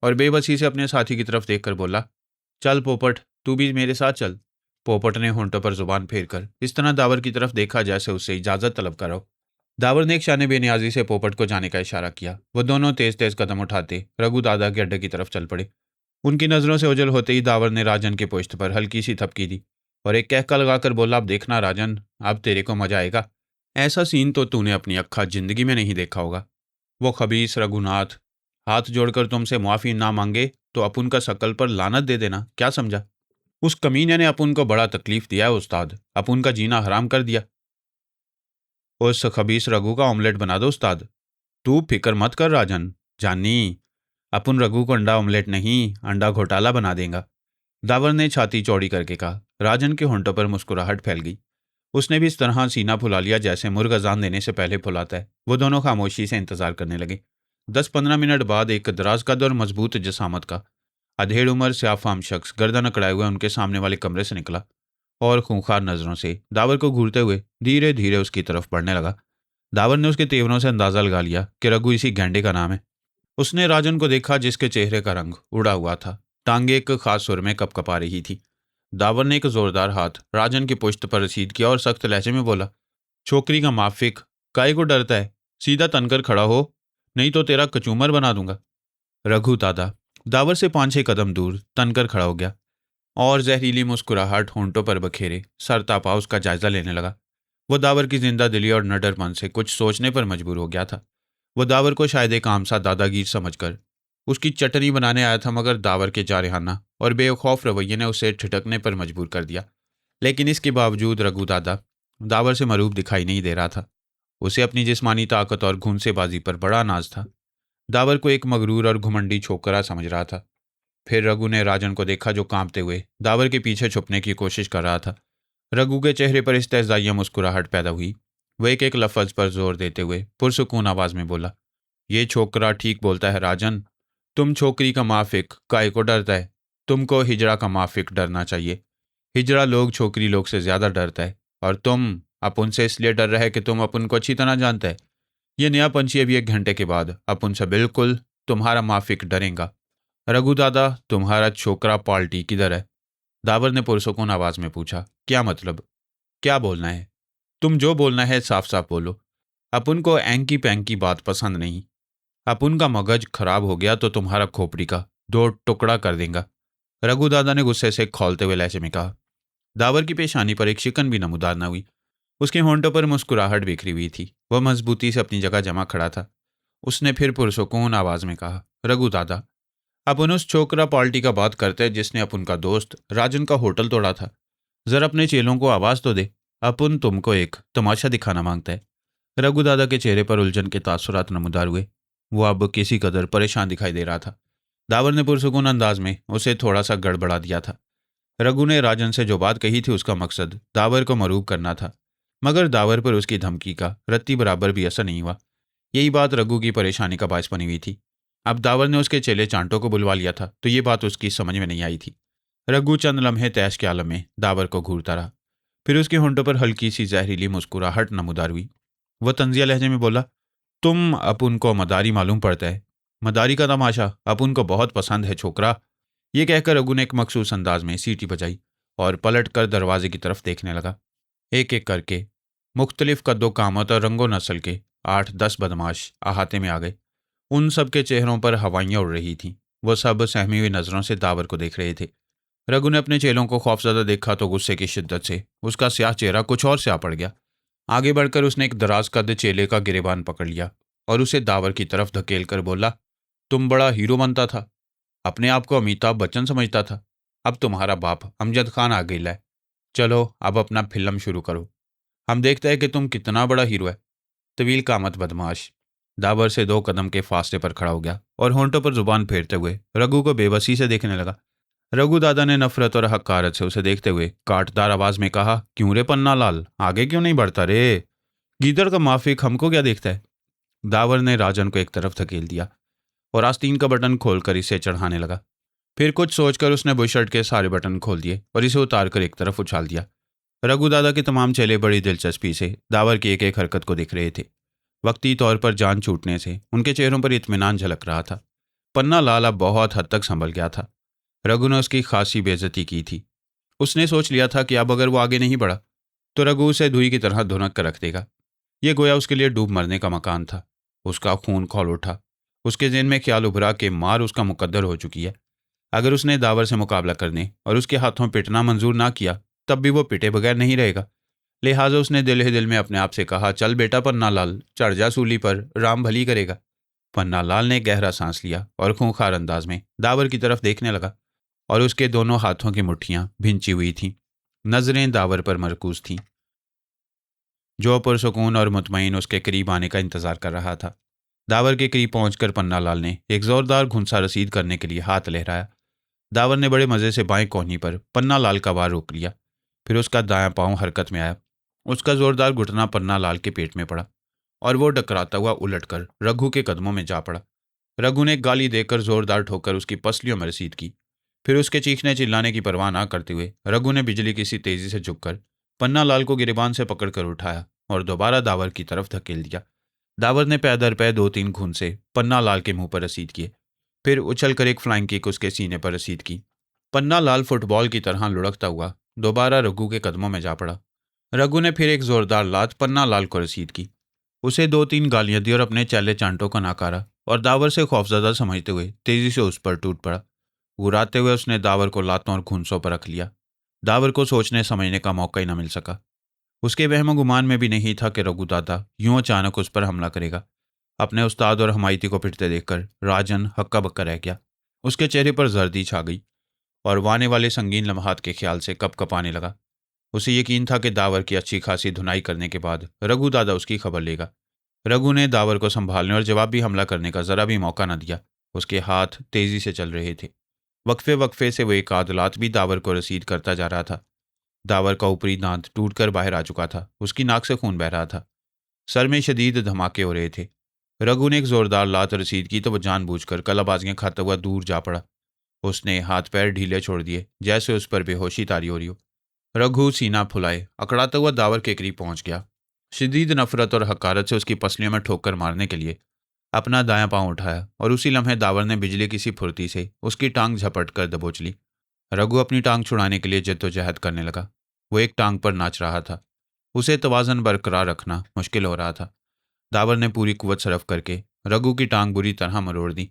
और बेबसी से अपने साथी की तरफ देखकर बोला, चल पोपट, तू भी मेरे साथ चल। पोपट ने होंठों पर जुबान फेरकर इस तरह दावर की तरफ देखा जैसे उससे इजाजत तलब करो। दावर ने एक शाने बेनियाजी से पोपट को जाने का इशारा किया। वो दोनों तेज तेज कदम उठाते रघु दादा के अड्डे की तरफ चल पड़े। उनकी नजरों से ओझल होते ही दावर ने राजन के पुश्त पर हल्की सी थपकी दी और एक कहका लगाकर बोला, अब देखना राजन, अब तेरे को मजा आएगा। ऐसा सीन तो तूने अपनी अक्खा जिंदगी में नहीं देखा होगा। वो खबीस रघुनाथ हाथ जोड़कर तुमसे मुआफ़ी ना मांगे तो अपुन का शकल पर लानत दे देना, क्या समझा? उस कमीने ने अपुन को बड़ा तकलीफ दिया है उस्ताद, अपुन का जीना हराम कर दिया। उस खबीस रघु का ऑमलेट बना दो उस्ताद। तू फिक्र मत कर राजन, जानी अपुन रघु को अंडा ऑमलेट नहीं, अंडा घोटाला बना देगा। दावर ने छाती चौड़ी करके कहा। राजन के होंठों पर मुस्कुराहट फैल गई। उसने भी इस तरह सीना फुला लिया जैसे मुर्ग अजान देने से पहले फुलाता है। वो दोनों खामोशी से इंतजार करने लगे। 10-15 मिनट बाद एक दराज कद और मजबूत जसामत का अधेड़ उम्र स्याफाम शख्स गर्दन अकड़ाए हुए उनके सामने वाले कमरे से निकला और खूंखार नजरों से दावर को घूरते हुए धीरे धीरे उसकी तरफ बढ़ने लगा। दावर ने उसके तेवरों से अंदाजा लगा लिया कि रघु इसी गेंडे का नाम है। उसने राजन को देखा जिसके चेहरे का रंग उड़ा हुआ था, टांगे एक खास सुर में कपकपा रही थी। दावर ने एक जोरदार हाथ राजन की पुश्त पर रसीद किया और सख्त लहजे में बोला, छोकरी का माफिक, काहे को डरता है? सीधा तनकर खड़ा हो, नहीं तो तेरा कचूमर बना दूंगा। रघु दादा दावर से 5-6 कदम दूर तनकर खड़ा हो गया और जहरीली मुस्कुराहट होंठों पर बखेरे सर तापा उसका जायजा लेने लगा। वो दावर की जिंदा दिली और नडरपन से कुछ सोचने पर मजबूर हो गया था। वो दावर को शायद एक आम सा दादागीर समझकर उसकी चटनी बनाने आया था, मगर दावर के जारहाना और बेखौफ रवैये ने उसे ठिठकने पर मजबूर कर दिया। लेकिन इसके बावजूद रघु दादा दावर से मरूब दिखाई नहीं दे रहा था। उसे अपनी जिस्मानी ताकत और घुनसेबाजी पर बड़ा नाज था। दावर को एक मगरूर और घुमंडी छोकरा समझ रहा था। फिर रघु ने राजन को देखा जो कांपते हुए दावर के पीछे छुपने की कोशिश कर रहा था। रघु के चेहरे पर इस्तेज़ाइया मुस्कुराहट पैदा हुई। वह एक एक लफ्ज पर जोर देते हुए पुरसुकून आवाज में बोला, ये छोकरा ठीक बोलता है राजन। तुम छोकरी का माफिक काय को डरता है? तुमको हिजड़ा का माफिक डरना चाहिए। हिजड़ा लोग छोकरी लोग से ज्यादा डरता है और तुम अपुन से इसलिए डर रहे कि तुम अपुन को अच्छी तरह जानते है। ये नया पंछी अभी 1 घंटे के बाद अपुन से बिल्कुल तुम्हारा माफिक डरेगा। रघु दादा तुम्हारा छोकरा पाल्टी किधर है? दावर ने पुरसुकून आवाज में पूछा। क्या मतलब? क्या बोलना है? तुम जो बोलना है साफ साफ बोलो। अपुन को एंकी पैंकी बात पसंद नहीं। अपुन का मगज खराब हो गया तो तुम्हारा खोपड़ी का 2 टुकड़ा कर देगा। रघु दादा ने गुस्से से खौलते हुए लहजे में कहा। दावर की पेशानी पर एक शिकन भी नमूदार न हुई। उसके होंठों पर मुस्कुराहट बिखरी हुई थी। वह मजबूती से अपनी जगह जमा खड़ा था। उसने फिर पुरसुकून आवाज में कहा, रघु दादा, अपन उस छोकरा पार्टी का बात करते हैं जिसने अपन का दोस्त राजन का होटल तोड़ा था। जरा अपने चेलों को आवाज तो दे। अपन तुमको एक तमाशा दिखाना मांगता है। रघु दादा के चेहरे पर उलझन के तासुरात नमूदार हुए। वो अब किसी कदर परेशान दिखाई दे रहा था। दावर ने पुरसुकून अंदाज में उसे थोड़ा सा गड़बड़ा दिया था। रघु ने राजन से जो बात कही थी उसका मकसद दावर को मरूब करना था, मगर दावर पर उसकी धमकी का रत्ती बराबर भी असर नहीं हुआ। यही बात रघु की परेशानी का बायस बनी हुई थी। अब दावर ने उसके चेले चांटों को बुलवा लिया था तो ये बात उसकी समझ में नहीं आई थी। रघु चंद लम्हे तैश के आलम में दावर को घूरता रहा। फिर उसके होंठों पर हल्की सी जहरीली मुस्कुराहट नमूदार हुई। वह तंजिया लहजे में बोला, तुम अपुन को मदारी मालूम पड़ता है। मदारी का तमाशा अपुन को बहुत पसंद है छोकरा। ये कहकर रघु ने एक मखसूस अंदाज में सीटी बजाई और पलट कर दरवाजे की तरफ देखने लगा। एक एक करके मुख्तलिफ कद्दो कामत और रंगो नस्ल के 8-10 बदमाश अहाते में आ गए। उन सब के चेहरों पर हवाइयाँ उड़ रही थीं। वह सब सहमी हुई नजरों से दावर को देख रहे थे। रघु ने अपने चेलों को खौफजदा देखा तो गुस्से की शिद्दत से उसका स्याह चेहरा कुछ और स्याह पड़ गया। आगे बढ़कर उसने एक दराज कद चेले का गिरेबान पकड़ लिया और उसे दावर की तरफ धकेल कर बोला, तुम बड़ा हीरो बनता था, अपने आप को अमिताभ बच्चन समझता था। अब तुम्हारा बाप अमजद खान आ गया है। चलो अब अपना फिल्म शुरू करो, हम देखते हैं कि तुम कितना बड़ा हीरो है। तवील कामत बदमाश दावर से 2 कदम के फासले पर खड़ा हो गया और होंठों पर जुबान फेरते हुए रघु को बेबसी से देखने लगा। रघु दादा ने नफरत और हकारत से उसे देखते हुए काटदार आवाज में कहा, क्यों रे पन्ना लाल, आगे क्यों नहीं बढ़ता रे? गीदड़ का माफिक हमको क्या देखता है? दावर ने राजन को एक तरफ धकेल दिया और आस्तीन का बटन खोलकर इसे चढ़ाने लगा। फिर कुछ सोचकर उसने बुशर्ट के सारे बटन खोल दिए और इसे उतारकर एक तरफ उछाल दिया। रघु दादा के तमाम चेले बड़ी दिलचस्पी से दावर की एक एक हरकत को देख रहे थे। वक्ती तौर पर जान छूटने से उनके चेहरों पर इत्मीनान झलक रहा था। पन्ना लाल अब बहुत हद तक संभल गया था। रघु ने उसकी खासी बेइज्जती की थी। उसने सोच लिया था कि अब अगर वो आगे नहीं बढ़ा तो रघु उसे धुई की तरह धुनक कर रख देगा। ये गोया उसके लिए डूब मरने का मकान था। उसका खून खौल उठा। उसके ज़हन में ख्याल उभरा कि मार उसका मुकद्दर हो चुकी है। अगर उसने दावर से मुकाबला करने और उसके हाथों पिटना मंजूर ना किया तब भी वो पिटे बगैर नहीं रहेगा। लिहाजा उसने दिल ही दिल में अपने आप से कहा, चल बेटा पन्नालाल, चढ़ जा सूली पर, राम भली करेगा। पन्नालाल ने गहरा सांस लिया और खूंखार अंदाज में दावर की तरफ देखने लगा और उसके दोनों हाथों की मुट्ठियां भिंची हुई थीं। नजरें दावर पर मरकूज थीं, जो पुरसुकून और मुतमईन उसके करीब आने का इंतजार कर रहा था। दावर के करीब पहुंचकर पन्नालाल ने एक जोरदार घुंसा रसीद करने के लिए हाथ लहराया। दावर ने बड़े मजे से बाएं कोहनी पर पन्नालाल का वार रोक लिया। फिर उसका दायां पांव हरकत में आया। उसका जोरदार घुटना पन्नालाल के पेट में पड़ा और वो डकराता हुआ उलटकर रघु के कदमों में जा पड़ा। रघु ने गाली देकर जोरदार ठोकर उसकी पसलियों में रसीद की। फिर उसके चीखने चिल्लाने की परवाह ना करते हुए रघु ने बिजली की सी तेजी से झुककर पन्नालाल को गिरेबान से पकड़कर उठाया और दोबारा दावर की तरफ धकेल दिया। दावर ने पै दर पै 2-3 घूंसे पन्नालाल के मुंह पर रसीद किए। फिर उछलकर एक फ्लाइंग किक उसके सीने पर रसीद की। पन्नालाल फुटबॉल की तरह लुढ़कता हुआ दोबारा रघु के कदमों में जा पड़ा। रघु ने फिर एक जोरदार लात पन्नालाल को रसीद की, उसे 2-3 गालियां दी और अपने चैले चांटों को नकारा और दावर से खौफजदा समझते हुए तेजी से उस पर टूट पड़ा। गुर्राते हुए उसने दावर को लातों और घूंसों पर रख लिया। दावर को सोचने समझने का मौका ही न मिल सका। उसके वहम गुमान में भी नहीं था कि रघु दादा यूं अचानक उस पर हमला करेगा। अपने उस्ताद और हमायती को पिटते देखकर राजन हक्का बक्का रह गया। उसके चेहरे पर जर्दी छा गई और वाने वाले संगीन लम्हात के ख्याल से कप कपाने लगा। उसे यकीन था कि दावर की अच्छी खासी धुनाई करने के बाद रघु दादा उसकी खबर लेगा। रघु ने दावर को संभालने और जवाबी हमला करने का जरा भी मौका न दिया। उसके हाथ तेजी से चल रहे थे। वक्फे वक्फे से वो एक आध लात भी दावर को रसीद करता जा रहा था। दावर का ऊपरी दांत टूटकर बाहर आ चुका था। उसकी नाक से खून बह रहा था। सर में शदीद धमाके हो रहे थे। रघु ने एक जोरदार लात रसीद की तो वह जानबूझकर कलाबाजियां खाता हुआ दूर जा पड़ा। उसने हाथ पैर ढीले छोड़ दिए जैसे उस पर बेहोशी तारी हो रही हो। रघु सीना फुलाए अकड़ाता हुआ दावर के करीब पहुंच गया। शदीद नफरत और हकारत से उसकी पसलियों में ठोकर मारने के लिए अपना दायां पांव उठाया और उसी लम्हे दावर ने बिजली की सी फुर्ती से उसकी टांग झपट कर दबोच ली। रघु अपनी टांग छुड़ाने के लिए जद्दोजहद करने लगा। वो एक टांग पर नाच रहा था। उसे तवाज़न बरकरार रखना मुश्किल हो रहा था। दावर ने पूरी कुव्वत सरफ करके रघु की टांग बुरी तरह मरोड़ दी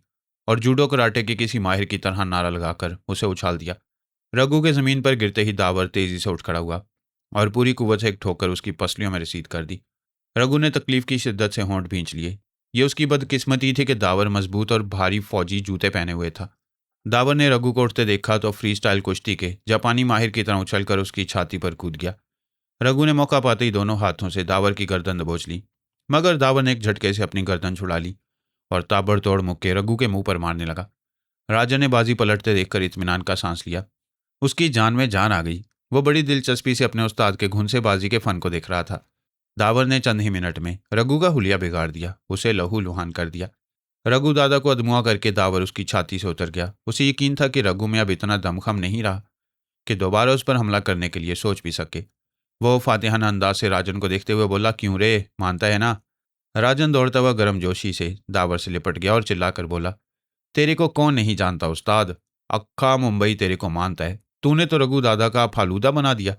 और जूडो कराटे के किसी माहिर की तरह नारा लगाकर उसे उछाल दिया। रघु के जमीन पर गिरते ही दावर तेजी से उठ खड़ा हुआ और पूरी कुव्वत से एक ठोकर उसकी पसलियों में रसीद कर दी। रघु ने तकलीफ की शिद्दत से होंठ भींच लिए। ये उसकी बदकिस्मती थी कि दावर मजबूत और भारी फौजी जूते पहने हुए था। दावर ने रघु को उठते देखा तो फ्री स्टाइल कुश्ती के जापानी माहिर की तरह उछलकर उसकी छाती पर कूद गया। रघु ने मौका पाते ही दोनों हाथों से दावर की गर्दन दबोच ली, मगर दावर ने एक झटके से अपनी गर्दन छुड़ा ली और ताबड़तोड़ मुक्के रघु के मुंह पर मारने लगा। राजा ने बाजी पलटते देखकर इत्मीनान का सांस लिया। उसकी जान में जान आ गई। वो बड़ी दिलचस्पी से अपने उस्ताद के घुनसेबाजी के फन को देख रहा था। दावर ने चंद ही मिनट में रघु का हुलिया बिगाड़ दिया, उसे लहू लुहान कर दिया। रघु दादा को अदमुआ करके दावर उसकी छाती से उतर गया। उसे यकीन था कि रघु में अब इतना दमखम नहीं रहा कि दोबारा उस पर हमला करने के लिए सोच भी सके। वो फातिहाना अंदाज से राजन को देखते हुए बोला, क्यों रे, मानता है ना? राजन दौड़ता हुआ गर्मजोशी से दावर से लिपट गया और चिल्लाकर बोला, तेरे को कौन नहीं जानता उस्ताद, अक्खा मुंबई तेरे को मानता है। तूने तो रघु दादा का फालूदा बना दिया।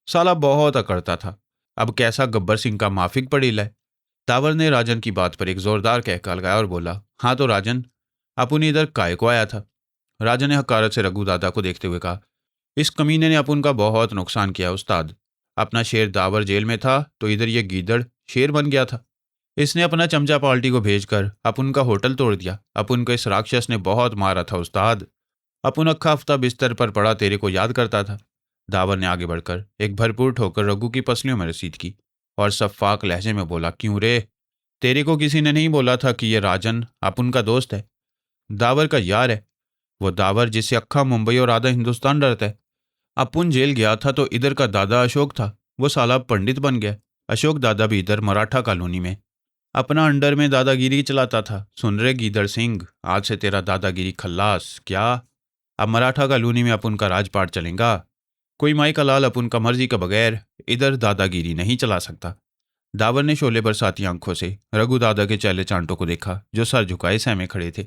साला बहुत अकड़ता था, अब कैसा गब्बर सिंह का माफिक पड़ेला है। दावर ने राजन की बात पर एक जोरदार कहका लगाया और बोला, हाँ तो राजन, अपुन इधर काय को आया था? राजन ने हकारत से रघु दादा को देखते हुए कहा, इस कमीने ने अपुन का बहुत नुकसान किया उस्ताद। अपना शेर दावर जेल में था तो इधर ये गीदड़ शेर बन गया था। इसने अपना चमचा पार्टी को भेजकर अपुन का होटल तोड़ दिया। अपुन को इस राक्षस ने बहुत मारा था उस्ताद। अपुन अक्खा हफ्ता बिस्तर पर पड़ा तेरे को याद करता था। दावर ने आगे बढ़कर एक भरपूर ठोकर रघु की पसलियों में रसीद की और सफ़ाक लहजे में बोला, क्यों रे, तेरे को किसी ने नहीं बोला था कि यह राजन अपुन का दोस्त है, दावर का यार है? वो दावर जिससे अक्खा मुंबई और आधा हिंदुस्तान डरता है। अपुन जेल गया था तो इधर का दादा अशोक था, वो साला पंडित बन गया। अशोक दादा भी इधर मराठा कॉलोनी में अपना अंडर में दादागिरी चलाता था। सुन रहे गीदड़ सिंह, आज से तेरा दादागिरी खल्लास। क्या अब मराठा कॉलोनी में अपुन का राजपाट चलेगा? कोई माई का लाल अपुन का मर्जी के बगैर इधर दादागिरी नहीं चला सकता। दावर ने शोले बरसाती आंखों से रघु दादा के चेले चांटों को देखा जो सर झुकाए सहमे खड़े थे।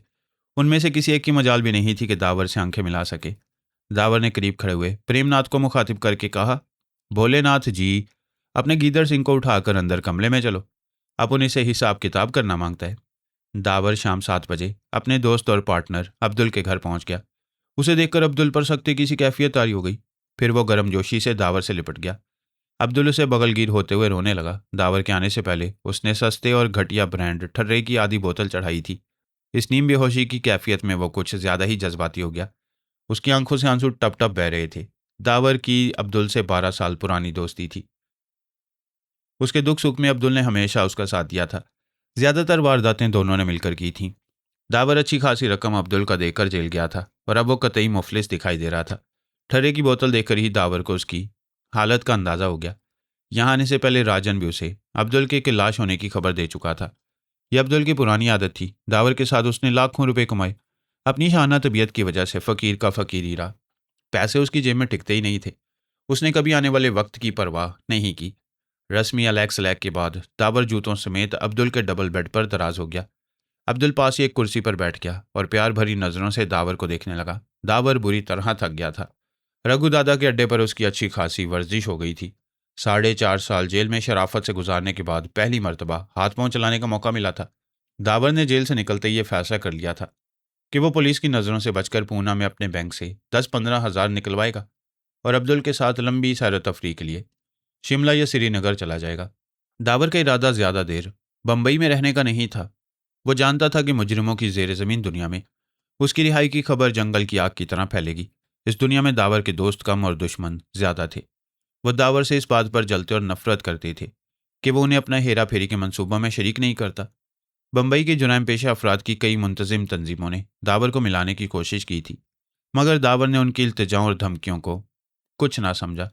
उनमें से किसी एक की मजाल भी नहीं थी कि दावर से आंखें मिला सके। दावर ने करीब खड़े हुए प्रेमनाथ को मुखातिब करके कहा, भोलेनाथ जी, अपने गीदड़ सिंह को उठाकर अंदर कमरे में चलो, अपुन इसे हिसाब किताब करना मांगता है। दावर शाम 7 बजे अपने दोस्त और पार्टनर अब्दुल के घर पहुंच गया। उसे देखकर अब्दुल पर सख्ती की सी कैफियत तारी हो गई। फिर वो गर्मजोशी से दावर से लिपट गया। अब्दुल उसे बगलगीर होते हुए रोने लगा। दावर के आने से पहले उसने सस्ते और घटिया ब्रांड ठर्रे की आधी बोतल चढ़ाई थी। इस नीम बेहोशी की कैफियत में वो कुछ ज्यादा ही जज्बाती हो गया। उसकी आंखों से आंसू टप टप बह रहे थे। दावर की अब्दुल से 12 साल पुरानी दोस्ती थी। उसके दुख सुख में अब्दुल ने हमेशा उसका साथ दिया था। ज्यादातर वारदातें दोनों ने मिलकर की थीं। दावर अच्छी खासी रकम अब्दुल का देकर जेल गया था और अब वो कतई मुफलिस दिखाई दे रहा था। ठर्रे की बोतल देखकर ही दावर को उसकी हालत का अंदाजा हो गया। यहाँ आने से पहले राजन भी उसे अब्दुल के एक लाश होने की खबर दे चुका था। यह अब्दुल की पुरानी आदत थी। दावर के साथ उसने लाखों रुपए कमाए। अपनी शाना तबीयत की वजह से फकीर का फकीर ही रहा। पैसे उसकी जेब में टिकते ही नहीं थे। उसने कभी आने वाले वक्त की परवाह नहीं की। रस्मी अलेक्स लैग के बाद दावर जूतों समेत अब्दुल के डबल बेड पर दराज हो गया। अब्दुल पास ही एक कुर्सी पर बैठ गया और प्यार भरी नजरों से दावर को देखने लगा। दावर बुरी तरह थक गया था। रघु दादा के अड्डे पर उसकी अच्छी खासी वर्जिश हो गई थी। 4.5 साल जेल में शराफत से गुजारने के बाद पहली मर्तबा हाथ पांव चलाने का मौका मिला था। दावर ने जेल से निकलते ही ये फैसला कर लिया था कि वो पुलिस की नज़रों से बचकर पूना में अपने बैंक से 10-15 हज़ार निकलवाएगा और अब्दुल के साथ लंबी सैर तफरी के लिए शिमला या श्रीनगर चला जाएगा। दावर का इरादा ज्यादा देर बंबई में रहने का नहीं था। वो जानता था कि मुजरिमों की जेर जमीन दुनिया में उसकी रिहाई की खबर जंगल की आग की तरह फैलेगी। इस दुनिया में दावर के दोस्त कम और दुश्मन ज्यादा थे। वो दावर से इस बात पर जलते और नफरत करते थे कि वो उन्हें अपना हेरा फेरी के मंसूबों में शरीक नहीं करता। बंबई के जुराम पेशा अफराद की कई मुंतजिम तंजीमों ने दावर को मिलाने की कोशिश की थी, मगर दावर ने उनकी इल्तिजाओं और धमकियों को कुछ ना समझा।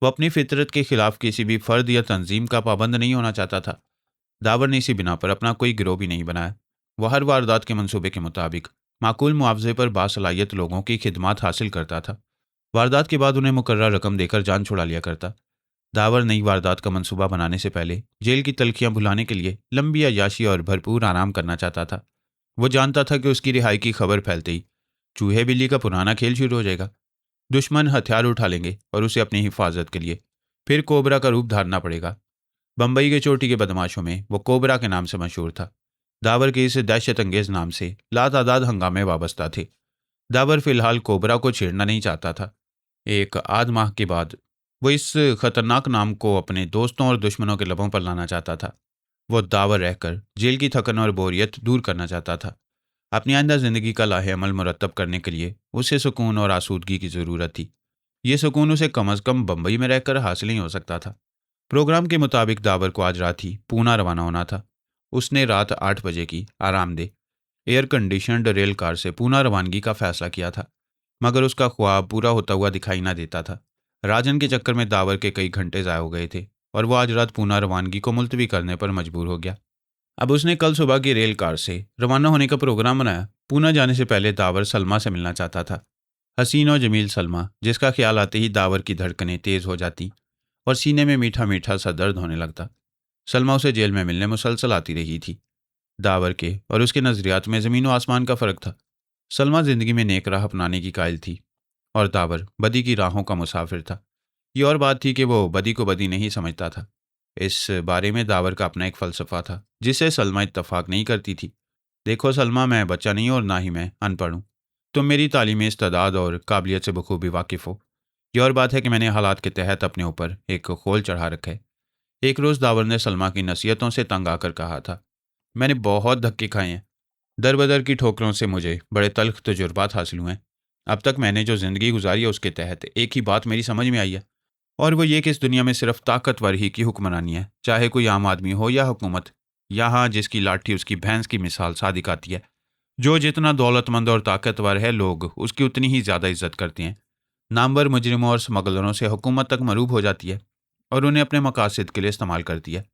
वो अपनी फितरत के खिलाफ किसी भी फर्द या तंजीम का पाबंद नहीं होना चाहता था। दावर ने इसी बिना पर अपना कोई गिरोह भी नहीं बनाया। वह हर वारदात के मंसूबे के मुताबिक माकूल मुआवजे पर बासलाहियत लोगों की खिदमात हासिल करता था। वारदात के बाद उन्हें मुकर्रर रकम देकर जान छुड़ा लिया करता। दावर नई वारदात का मंसूबा बनाने से पहले जेल की तलखियां भुलाने के लिए लंबी अय्याशी और भरपूर आराम करना चाहता था। वो जानता था कि उसकी रिहाई की खबर फैलते ही चूहे बिल्ली का पुराना खेल शुरू हो जाएगा। दुश्मन हथियार उठा लेंगे और उसे अपनी हिफाजत के लिए फिर कोबरा का रूप धारना पड़ेगा। बंबई के चोटी के बदमाशों में वो कोबरा के नाम से मशहूर था। दावर के इस दहशत अंगेज नाम से लातादाद हंगामे वाबस्ता थे। दावर फिलहाल कोबरा को छेड़ना नहीं चाहता था। एक आध माह के बाद वो इस खतरनाक नाम को अपने दोस्तों और दुश्मनों के लबों पर लाना चाहता था। वो दावर रहकर जेल की थकन और बोरियत दूर करना चाहता था। अपनी आइंदा जिंदगी का लाहे अमल मुरतब करने के लिए उसे सुकून और आसूदगी की ज़रूरत थी। ये सुकून उसे कम अज़ कम बंबई में रहकर हासिल नहीं हो सकता था। प्रोग्राम के मुताबिक दावर को आज रात ही पूना रवाना होना था। उसने रात 8 बजे की आरामदेह एयर कंडीशनड रेल कार से पूना रवानगी का फैसला किया था, मगर उसका ख्वाब पूरा होता हुआ दिखाई ना देता था। राजन के चक्कर में दावर के कई घंटे ज़ाय हो गए थे और वो आज रात पूना रवानगी को मुलतवी करने पर मजबूर हो गया। अब उसने कल सुबह की रेल कार से रवाना होने का प्रोग्राम बनाया। पूना जाने से पहले दावर सलमा से मिलना चाहता था। हसीन और जमील सलमा, जिसका ख्याल आते ही दावर की धड़कनें तेज हो जाती और सीने में मीठा मीठा सा दर्द होने लगता। सलमा उसे जेल में मिलने मुसलसल आती रही थी। दावर के और उसके नजरियात में ज़मीन व आसमान का फ़र्क था। सलमा जिंदगी में नेक राह अपनाने की कायल थी और दावर बदी की राहों का मुसाफिर था। ये और बात थी कि वो बदी को बदी नहीं समझता था। इस बारे में दावर का अपना एक फ़लसफ़ा था जिससे सलमा इत्तफाक नहीं करती थी। देखो सलमा, मैं बच्चा नहीं और ना ही मैं अनपढ़ हूँ। तुम मेरी तालीमी इस्तेदाद और काबिलियत से बखूबी वाकिफ़ हो। ये और बात है कि मैंने हालात के तहत अपने ऊपर एक खोल चढ़ा रखा है। एक रोज़ दावर ने सलमा की नसीहतों से तंग आकर कहा था, मैंने बहुत धक्के खाए हैं। दर बदर की ठोकरों से मुझे बड़े तल्ख तजुर्बात हासिल हुए हैं। अब तक मैंने जो ज़िंदगी गुजारी है उसके तहत एक ही बात मेरी समझ में आई है, और वो ये कि इस दुनिया में सिर्फ ताकतवर ही की हुक्मरानी है, चाहे कोई आम आदमी हो या हुकूमत। यहाँ जिसकी लाठी उसकी भैंस की मिसाल सादिक आती है। जो जितना दौलतमंद और ताकतवर है, लोग उसकी उतनी ही ज़्यादा इज्जत करते हैं। नामवर मुजरिमों और स्मगलरों से हुकूमत तक मरूब हो जाती है और उन्हें अपने मकासद के लिए इस्तेमाल करती है।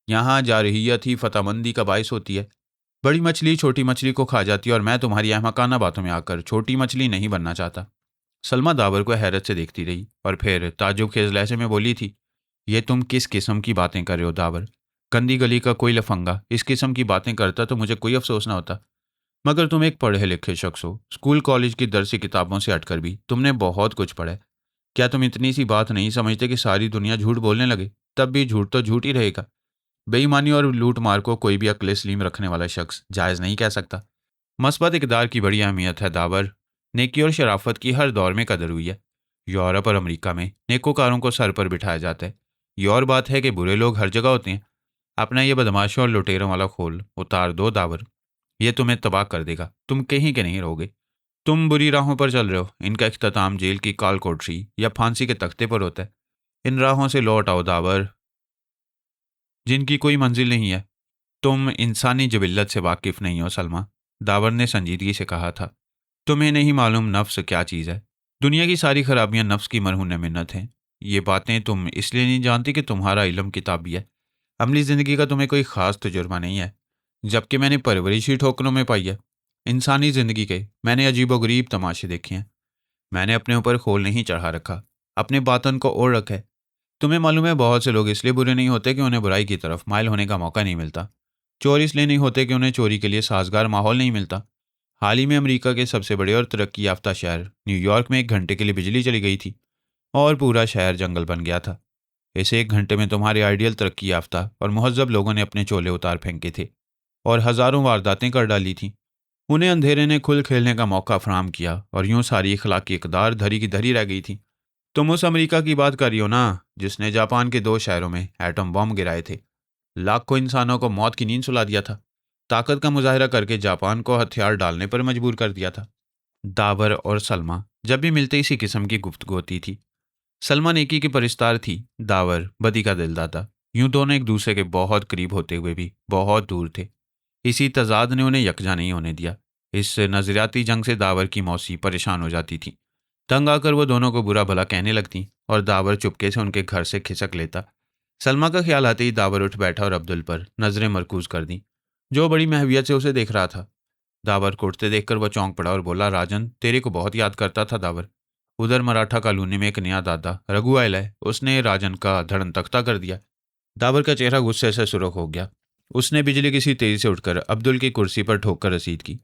यहाँ जारहियत ही फतहमंदी का बायस होती है। बड़ी मछली छोटी मछली को खा जाती है और मैं तुम्हारी अहमकाना बातों में आकर छोटी मछली नहीं बनना चाहता। सलमा दावर को हैरत से देखती रही और फिर ताजुब खेज लहजे में बोली थी, ये तुम किस किस्म की बातें कर रहे हो दावर? गंदी गली का कोई लफंगा इस किस्म की बातें करता तो मुझे कोई अफसोस ना होता, मगर तुम एक पढ़े लिखे शख्स हो। स्कूल कॉलेज की दरसी किताबों से हटकर भी तुमने बहुत कुछ पढ़ा है। क्या तुम इतनी सी बात नहीं समझते कि सारी दुनिया झूठ बोलने लगे? तब भी झूठ तो झूठ ही रहेगा। बेईमानी और लूट मार को कोई भी अक्ल सलीम रखने वाला शख्स जायज़ नहीं कह सकता। मस्बत इक़दार की बड़ी अहमियत है दावर। नेकी और शराफत की हर दौर में कदर हुई है। यूरोप और अमेरिका में नेकोकारों को सर पर बिठाया जाता है। ये और बात है कि बुरे लोग हर जगह होते हैं। अपना ये बदमाशों और लुटेरों वाला खोल उतार दो दावर, ये तुम्हें तबाह कर देगा, तुम कहीं के नहीं रहोगे। तुम बुरी राहों पर चल रहे हो, इनका इख्तिताम जेल की काल कोठरी या फांसी के तख्ते पर होता है। इन राहों से लौट आओ दावर, जिनकी कोई मंजिल नहीं है। तुम इंसानी जबिल्लत से वाकिफ नहीं हो सलमा, दावर ने संजीदगी से कहा था। तुम्हें नहीं मालूम नफ्स क्या चीज़ है। दुनिया की सारी खराबियां नफ्स की मरहून मिन्नत हैं। ये बातें तुम इसलिए नहीं जानती कि तुम्हारा इल्म किताबी है। अमली ज़िंदगी का तुम्हें कोई ख़ास तजुर्बा नहीं है, जबकि मैंने परवरिश ही ठोकरों में पाई है। इंसानी ज़िंदगी के मैंने अजीबोगरीब तमाशे देखे हैं। मैंने अपने ऊपर खोल नहीं चढ़ा रखा, अपने बातन को ओढ़ रखा है। तुम्हें मालूम है, बहुत से लोग इसलिए बुरे नहीं होते कि उन्हें बुराई की तरफ माइल होने का मौका नहीं मिलता। चोर इसलिए नहीं होते कि उन्हें चोरी के लिए साजगार माहौल नहीं मिलता। हाल ही में अमेरिका के सबसे बड़े और तरक्की याफ्ता शहर न्यूयॉर्क में 1 घंटे के लिए बिजली चली गई थी और पूरा शहर जंगल बन गया था। इस 1 घंटे में तुम्हारे आइडियल तरक्की याफ्ता और मुहज्जब लोगों ने अपने चोले उतार फेंके थे और हज़ारों वारदातें कर डाली थीं। उन्हें अंधेरे ने खुल खेलने का मौका फराहम किया और यूं सारी इखलाकी इकदार धरी की धरी रह गई थी। तुम उस अमेरिका की बात कर रही हो ना, जिसने जापान के 2 शहरों में एटम बम गिराए थे, लाखों इंसानों को मौत की नींद सुला दिया था, ताकत का मुजाहिरा करके जापान को हथियार डालने पर मजबूर कर दिया था। दावर और सलमा जब भी मिलते इसी किस्म की गुफ्तगू होती थी। सलमा नेकी की परिस्तार थी, दावर बदी का दिलदाता। यूं दोनों एक दूसरे के बहुत करीब होते हुए भी बहुत दूर थे। इसी तजाद ने उन्हें यकजा नहीं होने दिया। इस नजरियाती जंग से दावर की मौसी परेशान हो जाती थी। तंग आकर वो दोनों को बुरा भला कहने लगती और दावर चुपके से उनके घर से खिसक लेता। सलमा का ख्याल आते ही दावर उठ बैठा और अब्दुल पर नजरें मरकूज कर दी, जो बड़ी महवियत से उसे देख रहा था। दावर को उठते देखकर वह चौंक पड़ा और बोला, राजन, तेरे को बहुत याद करता था दावर। उधर मराठा कॉलोनी में एक नया दादा रघु आयल है, उसने राजन का धड़न तख्ता कर दिया। दावर का चेहरा गुस्से से सुर्ख हो गया। उसने बिजली किसी तेजी से उठकर अब्दुल की कुर्सी पर ठोककर रसीद की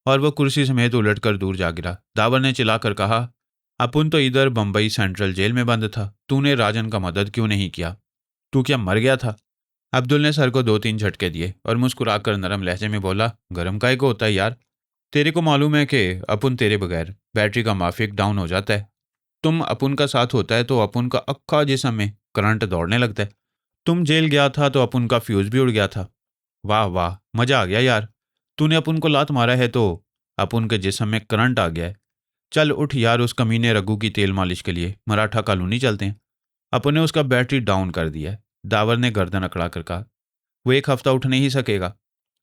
और वह कुर्सी समेत उलटकर दूर जा गिरा। दावर ने चिल्लाकर कहा, अपुन तो इधर बंबई सेंट्रल जेल में बंद था, तूने राजन का मदद क्यों नहीं किया? तू क्या मर गया था? अब्दुल ने सर को 2-3 झटके दिए और मुस्कुराकर नरम लहजे में बोला, गरम काहे को होता है यार? तेरे को मालूम है कि अपुन तेरे बगैर बैटरी का माफिक डाउन हो जाता है। तुम अपुन का साथ होता है तो अपुन का अक्खा जिस्म में करंट दौड़ने लगता है। तुम जेल गया था तो अपुन का फ्यूज भी उड़ गया था। वाह वाह, मजा आ गया यार। तूने अपुन को लात मारा है तो अपुन के जिस्म में करंट आ गया है। चल उठ यार, उस कमीने रघु की तेल मालिश के लिए मराठा कॉलोनी चलते हैं। अपुन ने उसका बैटरी डाउन कर दिया है। दावर ने गर्दन अकड़ा कर कहा, वो 1 हफ्ता उठ नहीं सकेगा।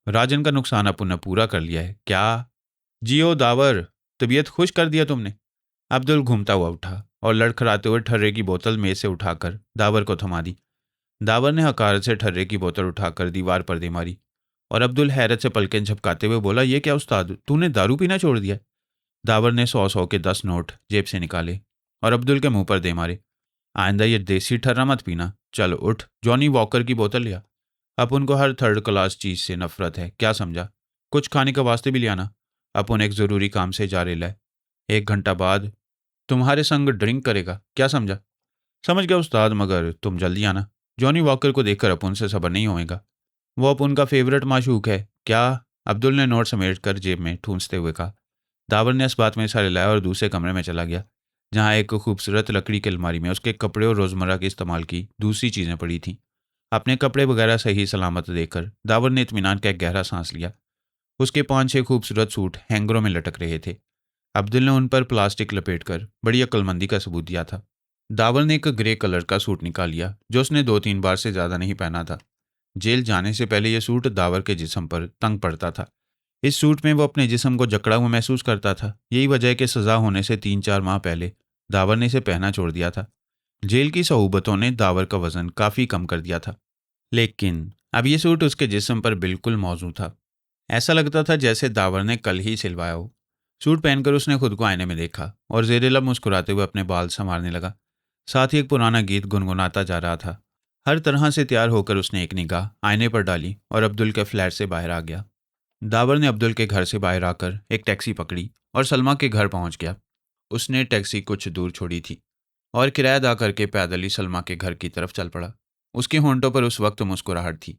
राजन का नुकसान अपुन ने पूरा कर लिया है। क्या जियो दावर, तबीयत खुश कर दिया तुमने। अब्दुल घूमता हुआ उठा और लड़खड़ाते हुए ठर्रे की बोतल मेज से उठाकर दावर को थमा दी। दावर ने हकारत से ठर्रे की बोतल उठाकर दीवार पर दे मारी और अब्दुल हैरत से पलकें झपकाते हुए बोला, ये क्या उस्ताद, तूने दारू पीना छोड़ दिया? दावर ने 100-100 के 10 नोट जेब से निकाले और अब्दुल के मुंह पर दे मारे। आइंदा ये देसी ठर्रा मत पीना। चल उठ, जॉनी वॉकर की बोतल लिया। अब उनको हर थर्ड क्लास चीज से नफरत है, क्या समझा? कुछ खाने का वास्ते भी लियाना। अपन एक जरूरी काम से जा रहे है। 1 घंटा बाद तुम्हारे संग ड्रिंक करेगा, क्या समझा? समझ गया उस्ताद, मगर तुम जल्दी आना। जॉनी वॉकर को देखकर अपुन से सबर नहीं होएगा। वो अपुन का फेवरेट माशूक है। क्या? अब्दुल ने नोट समेट कर जेब में ठूंसते हुए कहा। दावर ने इस बात में सारे लाया और दूसरे कमरे में चला गया, जहाँ एक खूबसूरत लकड़ी की अलमारी में उसके कपड़े और रोज़मर्रा के इस्तेमाल की दूसरी चीज़ें पड़ी थीं। अपने कपड़े वगैरह सही सलामत देखकर दावर ने इत्मीनान का एक गहरा सांस लिया। उसके 5-6 खूबसूरत सूट हैंगरों में लटक रहे थे। अब्दुल ने उन पर प्लास्टिक लपेटकर बड़ी अक्लमंदी का सबूत दिया था। दावर ने एक ग्रे कलर का सूट निकाल लिया, जो उसने 2-3 बार से ज़्यादा नहीं पहना था। जेल जाने से पहले यह सूट दावर के जिस्म पर तंग पड़ता था। इस सूट में वो अपने जिस्म को जकड़ा हुआ महसूस करता था। यही वजह है कि सज़ा होने से 3-4 माह पहले दावर ने इसे पहना छोड़ दिया था। जेल की सहूबतों ने दावर का वज़न काफ़ी कम कर दिया था, लेकिन अब ये सूट उसके जिस्म पर बिल्कुल मौजूद था। ऐसा लगता था जैसे दावर ने कल ही सिलवाया हो। सूट पहनकर उसने खुद को आईने में देखा और ज़ेरे लब मुस्कुराते हुए अपने बाल संवारने लगा। साथ ही एक पुराना गीत गुनगुनाता जा रहा था। हर तरह से तैयार होकर उसने एक निगाह आईने पर डाली और अब्दुल के फ्लैट से बाहर आ गया। दावर ने अब्दुल के घर से बाहर आकर एक टैक्सी पकड़ी और सलमा के घर पहुंच गया। उसने टैक्सी कुछ दूर छोड़ी थी और किराया अदा करके पैदल ही सलमा के घर की तरफ चल पड़ा। उसके होंठों पर उस वक्त मुस्कुराहट थी।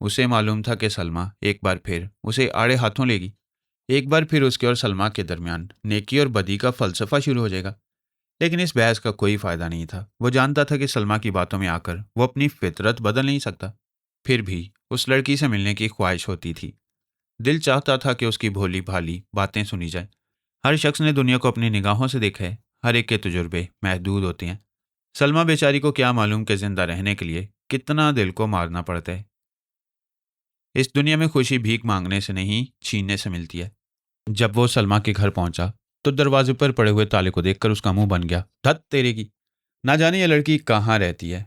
उसे मालूम था कि सलमा एक बार फिर उसे आड़े हाथों लेगी। एक बार फिर उसके और सलमा के दरमियान नेकी और बदी का फलसफा शुरू हो जाएगा। लेकिन इस बहस का कोई फायदा नहीं था। वो जानता था कि सलमा की बातों में आकर वो अपनी फितरत बदल नहीं सकता। फिर भी उस लड़की से मिलने की ख्वाहिश होती थी। दिल चाहता था कि उसकी भोली भाली बातें सुनी जाए। हर शख्स ने दुनिया को अपनी निगाहों से देखा है, हर एक के तजुर्बे महदूद होते हैं। सलमा बेचारी को क्या मालूम कि जिंदा रहने के लिए कितना दिल को मारना पड़ता है। इस दुनिया में खुशी भीख मांगने से नहीं, छीनने से मिलती है। जब वो सलमा के घर पहुंचा तो दरवाजे पर पड़े हुए ताले को देखकर उसका मुंह बन गया। धत तेरे की, ना जाने ये लड़की कहाँ रहती है।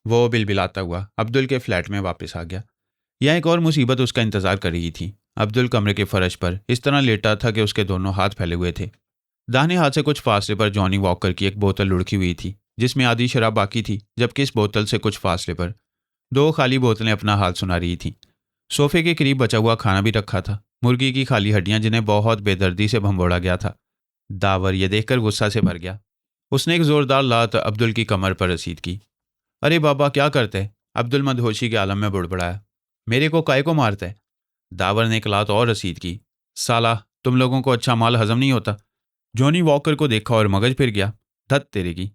वो बिलबिलाता हुआ अब्दुल के फ्लैट में वापस आ गया। यहाँ एक और मुसीबत उसका इंतजार कर रही थी। अब्दुल कमरे के फर्श पर इस तरह लेटा था कि उसके दोनों हाथ फैले हुए थे। दाहिने हाथ से कुछ फासले पर जॉनी वॉकर की एक बोतल लुढ़की हुई थी, जिसमें आधी शराब बाकी थी, जबकि इस बोतल से कुछ फासले पर दो खाली बोतलें अपना हाल सुना रही थीं। सोफे के करीब बचा हुआ खाना भी रखा था, मुर्गी की खाली हड्डियां जिन्हें बहुत बेदर्दी से भंबोड़ा गया था। दावर ये देखकर गुस्सा से भर गया। उसने एक जोरदार लात अब्दुल की कमर पर रसीद की। अरे बाबा, क्या करते हैं? अब्दुल मदहोशी के आलम में बुड़बड़ाया। मेरे को काय को मारता है? दावर ने एक लात और रसीद की। साला, तुम लोगों को अच्छा माल हजम नहीं होता। जॉनी वॉकर को देखा और मगज फिर गया। धत तेरे की।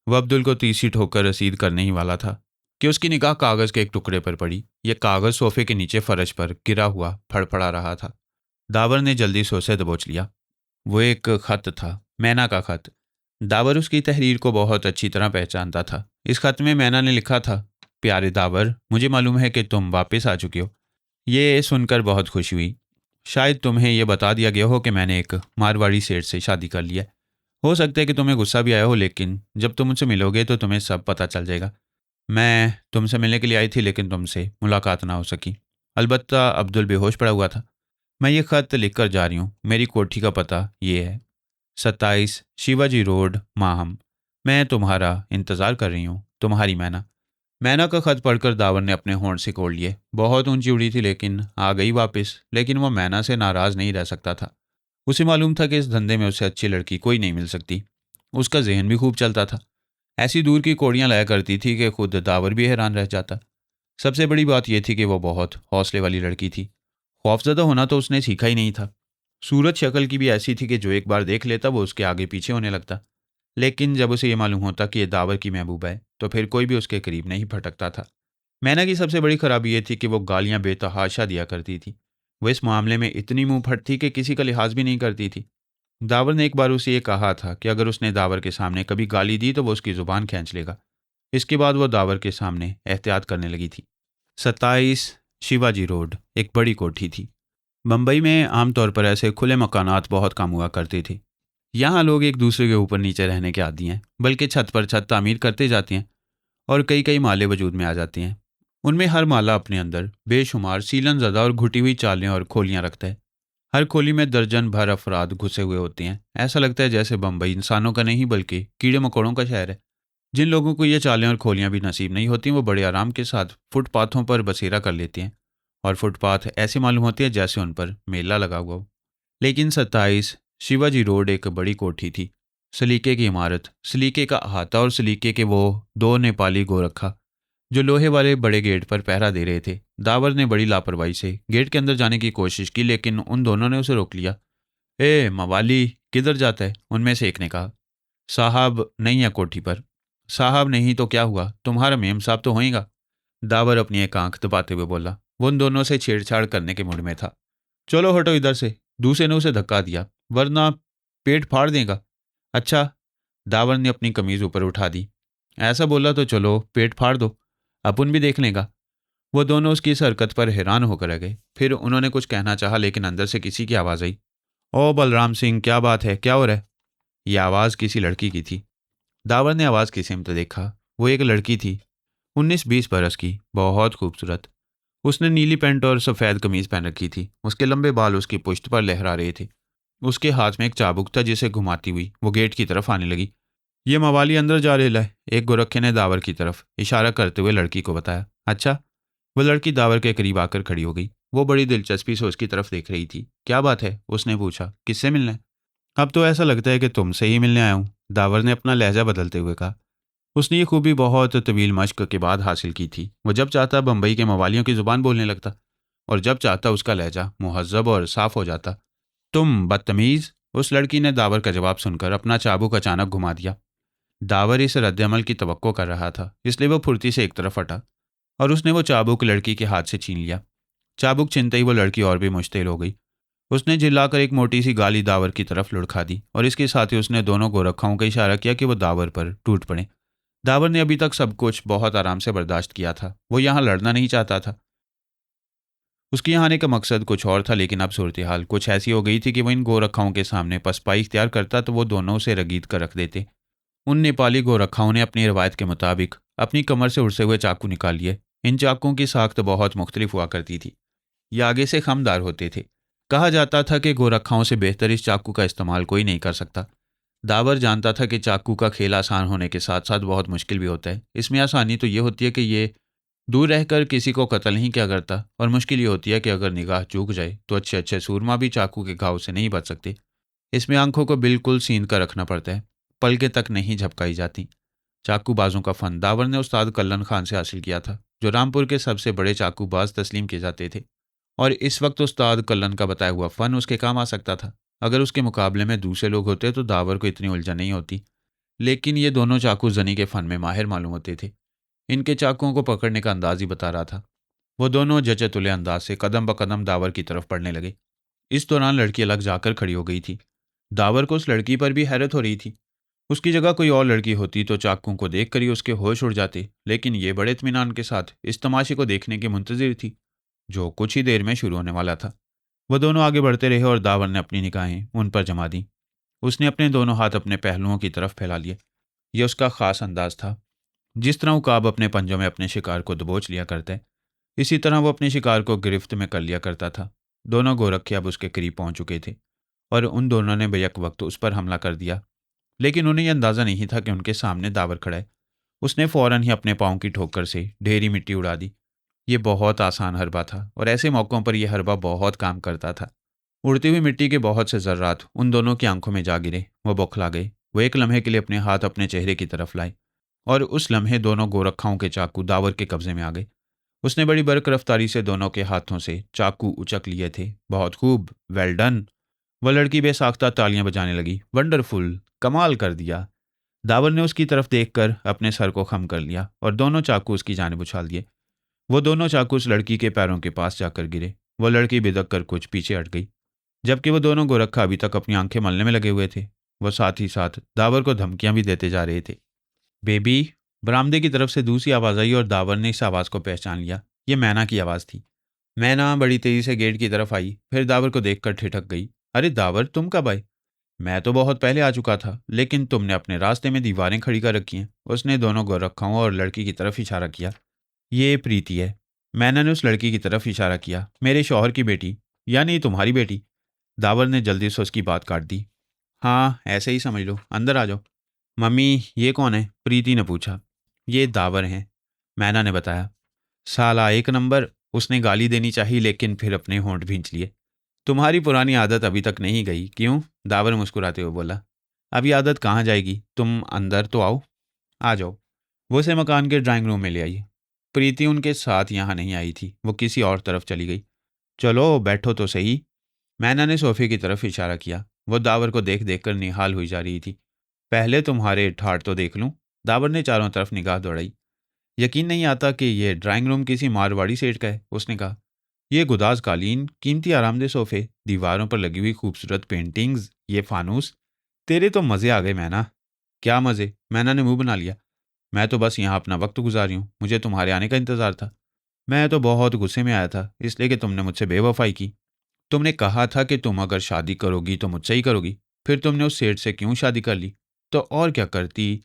वह अब्दुल को तीसरी ठोकर रसीद करने ही वाला था कि उसकी निगाह कागज के एक टुकड़े पर पड़ी। यह कागज सोफे के नीचे फर्श पर गिरा हुआ फड़फड़ा रहा था। दावर ने जल्दी से उसे दबोच लिया। वो एक खत था, मैना का खत। दावर उसकी तहरीर को बहुत अच्छी तरह पहचानता था। इस खत में मैना ने लिखा था, प्यारे दावर, मुझे मालूम है कि तुम वापस आ चुके हो। ये सुनकर बहुत खुशी हुई। शायद तुम्हें यह बता दिया गया हो कि मैंने एक मारवाड़ी सेठ से शादी कर लिया है। हो सकता है कि तुम्हें गुस्सा भी आया हो, लेकिन जब तुम मुझसे मिलोगे तो तुम्हें सब पता चल जाएगा। मैं तुमसे मिलने के लिए आई थी, लेकिन तुमसे मुलाकात ना हो सकी। अलबत्ता अब्दुल बेहोश पड़ा हुआ था। मैं ये खत लिख कर जा रही हूँ। मेरी कोठी का पता ये है, 27 शिवाजी रोड, माहम। मैं तुम्हारा इंतज़ार कर रही हूँ, तुम्हारी मैना। मैना का खत पढ़कर दावर ने अपने होंठ सिकोड़ लिए। बहुत ऊंची उड़ी थी, लेकिन आ गई वापस। लेकिन वह मैना से नाराज़ नहीं रह सकता था। उसे मालूम था कि इस धंधे में उसे अच्छी लड़की कोई नहीं मिल सकती। उसका जहन भी खूब चलता था। ऐसी दूर की कौड़ियाँ लाया करती थी कि खुद दावर भी हैरान रह जाता। सबसे बड़ी बात यह थी कि वो बहुत हौसले वाली लड़की थी। खौफजदा होना तो उसने सीखा ही नहीं था। सूरत शक्ल की भी ऐसी थी कि जो एक बार देख लेता वो उसके आगे पीछे होने लगता। लेकिन जब उसे ये मालूम होता कि यह दावर की महबूबा है, तो फिर कोई भी उसके करीब नहीं भटकता था। मैना की सबसे बड़ी खराबी यह थी कि वो गालियां बेतहाशा दिया करती थी। वह इस मामले में इतनी मुंह फट थी कि किसी का लिहाज भी नहीं करती थी। दावर ने एक बार उसे ये कहा था कि अगर उसने दावर के सामने कभी गाली दी तो वो उसकी जुबान खींच लेगा। इसके बाद वो दावर के सामने एहतियात करने लगी थी। 27 शिवाजी रोड एक बड़ी कोठी थी। मुंबई में आमतौर पर ऐसे खुले मकानात बहुत कम हुआ करते थे। यहाँ लोग एक दूसरे के ऊपर नीचे रहने के आदी हैं, बल्कि छत पर छत तामीर करते जाते हैं और कई कई माले वजूद में आ जाते हैं। उनमें हर माला अपने अंदर बेशुमार सीलन ज़दा और घुटी हुई चालें और खोलियाँ रखता है। हर खोली में दर्जन भर अफराद घुसे हुए होते हैं। ऐसा लगता है जैसे बम्बई इंसानों का नहीं बल्कि कीड़े मकोड़ों का शहर है। जिन लोगों को ये चालें और खोलियाँ भी नसीब नहीं होती, वो बड़े आराम के साथ फुटपाथों पर बसेरा कर लेते हैं। और फुटपाथ ऐसे मालूम होते हैं जैसे उन पर मेला लगा हुआ हो। लेकिन 27 शिवाजी रोड एक बड़ी कोठी थी। सलीके की इमारत, सलीके का अहाता और सलीके के वो दो नेपाली गोरखा जो लोहे वाले बड़े गेट पर पहरा दे रहे थे। दावर ने बड़ी लापरवाही से गेट के अंदर जाने की कोशिश की, लेकिन उन दोनों ने उसे रोक लिया। ए मवाली, किधर जाता है? उनमें से एक ने कहा। साहब नहीं है कोठी पर। साहब नहीं तो क्या हुआ, तुम्हारा मेम साहब तो होएगा। दावर अपनी एक आंख दबाते हुए बोला। वो उन दोनों से छेड़छाड़ करने के मूड में था। चलो हटो इधर से, दूसरे ने उसे धक्का दिया, वरना पेट फाड़ देगा। अच्छा, दावर ने अपनी कमीज ऊपर उठा दी। ऐसा बोला तो चलो पेट फाड़ दो, अपन भी देख लेगा। वो दोनों उसकी इस हरकत पर हैरान होकर रह गए। फिर उन्होंने कुछ कहना चाहा, लेकिन अंदर से किसी की आवाज़ आई। ओ बलराम सिंह, क्या बात है, क्या हो रहा है? यह आवाज़ किसी लड़की की थी। दावर ने आवाज़ की सिमत देखा। वो एक लड़की थी, 19-20 बरस की, बहुत खूबसूरत। उसने नीली पैंट और सफ़ेद कमीज पहन रखी थी। उसके लंबे बाल उसकी पुश्त पर लहरा रहे थे। उसके हाथ में एक चाबुक था, जिसे घुमाती हुई वो गेट की तरफ आने लगी। ये मवाली अंदर जा रहा है, एक गोरखे ने दावर की तरफ इशारा करते हुए लड़की को बताया। अच्छा। वह लड़की दावर के करीब आकर खड़ी हो गई। वो बड़ी दिलचस्पी से उसकी तरफ देख रही थी। क्या बात है? उसने पूछा। किससे मिलना है? अब तो ऐसा लगता है कि तुमसे ही मिलने आया हूँ, दावर ने अपना लहजा बदलते हुए कहा। उसने ये खूबी बहुत तवील मश्क के बाद हासिल की थी। वो जब चाहता बम्बई के मवालियों की जुबान बोलने लगता, और जब चाहता उसका लहजा मुहज्जब और साफ हो जाता। तुम बदतमीज़, उस लड़की ने दावर का जवाब सुनकर अपना चाबुक अचानक घुमा दिया। दावर इस रद्द-ए-अमल की तवक्को कर रहा था, इसलिए वो फुर्ती से एक तरफ हटा और उसने वो चाबुक लड़की के हाथ से छीन लिया। चाबुक छीनते ही वो लड़की और भी मुश्तिल हो गई। उसने चिल्लाकर एक मोटी सी गाली दावर की तरफ लुढ़का दी और इसके साथ ही उसने दोनों गोरखाओं का इशारा किया कि वो दावर पर टूट पड़े। दावर ने अभी तक सब कुछ बहुत आराम से बर्दाश्त किया था। वो यहाँ लड़ना नहीं चाहता था। उसके यहाँ आने का मकसद कुछ और था, लेकिन अब सूरत हाल कुछ ऐसी हो गई थी कि वो इन गोरखाओं के सामने पसपाई इख्तियार करता तो वो दोनों उसे रगीद कर रख देते। उन नेपाली गोरखाओं ने अपनी रवायत के मुताबिक अपनी कमर से उड़से हुए चाकू निकाल लिए। इन चाकुओं की साख्त बहुत मुख्तलिफ हुआ करती थी। ये आगे से खमदार होते थे। कहा जाता था कि गोरखाओं से बेहतर इस चाकू का इस्तेमाल कोई नहीं कर सकता। दावर जानता था कि चाकू का खेल आसान होने के साथ साथ बहुत मुश्किल भी होता है। इसमें आसानी तो ये होती है कि ये दूर रहकर किसी को कत्ल नहीं किया करता, और मुश्किल ये होती है कि अगर निगाह चूक जाए तो अच्छे अच्छे सूरमा भी चाकू के घाव से नहीं बच सकते। इसमें आंखों को बिल्कुल सींध कर रखना पड़ता है, पलकें तक नहीं झपकाई जाती। चाकूबाजों का फन दावर ने उस्ताद कल्लन खान से हासिल किया था, जो रामपुर के सबसे बड़े चाकूबाज तस्लीम किए जाते थे। और इस वक्त उस्ताद कल्लन का बताया हुआ फन उसके काम आ सकता था। अगर उसके मुकाबले में दूसरे लोग होते तो दावर को इतनी उलझन नहीं होती। लेकिन ये दोनों चाकू जनी के फन में माहिर मालूम होते थे। इनके चाकुओं को पकड़ने का अंदाज ही बता रहा था। वो दोनों जचे तुले अंदाज से कदम ब कदम दावर की तरफ बढ़ने लगे। इस दौरान लड़की अलग जाकर खड़ी हो गई थी। दावर को उस लड़की पर भी हैरत हो रही थी। उसकी जगह कोई और लड़की होती तो चाकुओं को देखकर ही उसके होश उड़ जाते, लेकिन ये बड़े इत्मीनान के साथ इस तमाशे को देखने की मुंतजिर थी, जो कुछ ही देर में शुरू होने वाला था। वो दोनों आगे बढ़ते रहे और दावर ने अपनी निगाहें उन पर जमा दी। उसने अपने दोनों हाथ अपने पहलुओं की तरफ फैला लिए। यह उसका खास अंदाज था। जिस तरह उकाब अपने पंजों में अपने शिकार को दबोच लिया करता है, इसी तरह वो अपने शिकार को गिरफ्त में कर लिया करता था। दोनों गोरखे अब उसके करीब पहुंच चुके थे और उन दोनों ने बेयक वक्त उस पर हमला कर दिया। लेकिन उन्हें यह अंदाज़ा नहीं था कि उनके सामने दावर खड़ा है। उसने फौरन ही अपने पाँव की ठोकर से ढेरी मिट्टी उड़ा दी। ये बहुत आसान हरबा था और ऐसे मौक़ों पर यह हरबा बहुत काम करता था। उड़ती हुई मिट्टी के बहुत से ज़र्रात उन दोनों की आंखों में जा गिरे। वो बौखला गए। वो एक लम्हे के लिए अपने हाथ अपने चेहरे की तरफ लाए और उस लम्हे दोनों गोरखाओं के चाकू दावर के कब्जे में आ गए। उसने बड़ी बर्क रफ्तारी से दोनों के हाथों से चाकू उचक लिए थे। बहुत खूब, वेल डन। वह लड़की बेसाख्ता तालियां बजाने लगी। वंडरफुल, कमाल कर दिया। दावर ने उसकी तरफ देखकर अपने सर को खम कर लिया और दोनों चाकू उसकी जानिब उछाल दिए। वो दोनों चाकू उस लड़की के पैरों के पास जाकर गिरे। वो लड़की बिदक कर कुछ पीछे हट गई, जबकि वो दोनों गोरखा अभी तक अपनी आंखें मलने में लगे हुए थे। वो साथ ही साथ दावर को धमकियां भी देते जा रहे थे। बेबी। बरामदे की तरफ से दूसरी आवाज़ आई और दावर ने इस आवाज़ को पहचान लिया। ये मैना की आवाज़ थी। मैना बड़ी तेज़ी से गेट की तरफ आई, फिर दावर को देखकर ठिठक गई। अरे दावर, तुम कब आए? मैं तो बहुत पहले आ चुका था, लेकिन तुमने अपने रास्ते में दीवारें खड़ी कर रखी हैं। उसने दोनों गोरखाओं और लड़की की तरफ इशारा किया। ये प्रीति है। मैना ने उस लड़की की तरफ इशारा किया। मेरे शौहर की बेटी, यानी तुम्हारी बेटी। दावर ने जल्दी से उसकी बात काट दी। हाँ, ऐसे ही समझ लो। अंदर आ जाओ। मम्मी, ये कौन है? प्रीति ने पूछा। ये दावर हैं, मैना ने बताया। साला एक नंबर। उसने गाली देनी चाहिए, लेकिन फिर अपने होंठ भींच लिए। तुम्हारी पुरानी आदत अभी तक नहीं गई क्यों? दावर मुस्कुराते हुए बोला। अभी आदत कहाँ जाएगी? तुम अंदर तो आओ। आ जाओ। वो उसे मकान के ड्राइंग रूम में ले आई। प्रीति उनके साथ यहाँ नहीं आई थी, वो किसी और तरफ चली गई। चलो बैठो तो सही। मैना ने सोफे की तरफ इशारा किया। वो दावर को देख देख कर निहाल हुई जा रही थी। पहले तुम्हारे ठाठ तो देख लूं। दावर ने चारों तरफ निगाह दौड़ाई। यकीन नहीं आता कि यह ड्राइंग रूम किसी मारवाड़ी सेठ का है, उसने कहा। ये गुदाज कालीन, कीमती आरामदेह सोफे, दीवारों पर लगी हुई खूबसूरत पेंटिंग्स, ये फानूस। तेरे तो मज़े आ गए मैना। क्या मज़े? मैना ने मुंह बना लिया। मैं तो बस यहाँ अपना वक्त गुजार रही हूँ, मुझे तुम्हारे आने का इंतज़ार था। मैं तो बहुत गुस्से में आया था, इसलिए कि तुमने मुझसे बेवफाई की। तुमने कहा था कि तुम अगर शादी करोगी तो मुझसे ही करोगी। फिर तुमने उस सेठ से क्यों शादी कर ली? तो और क्या करती।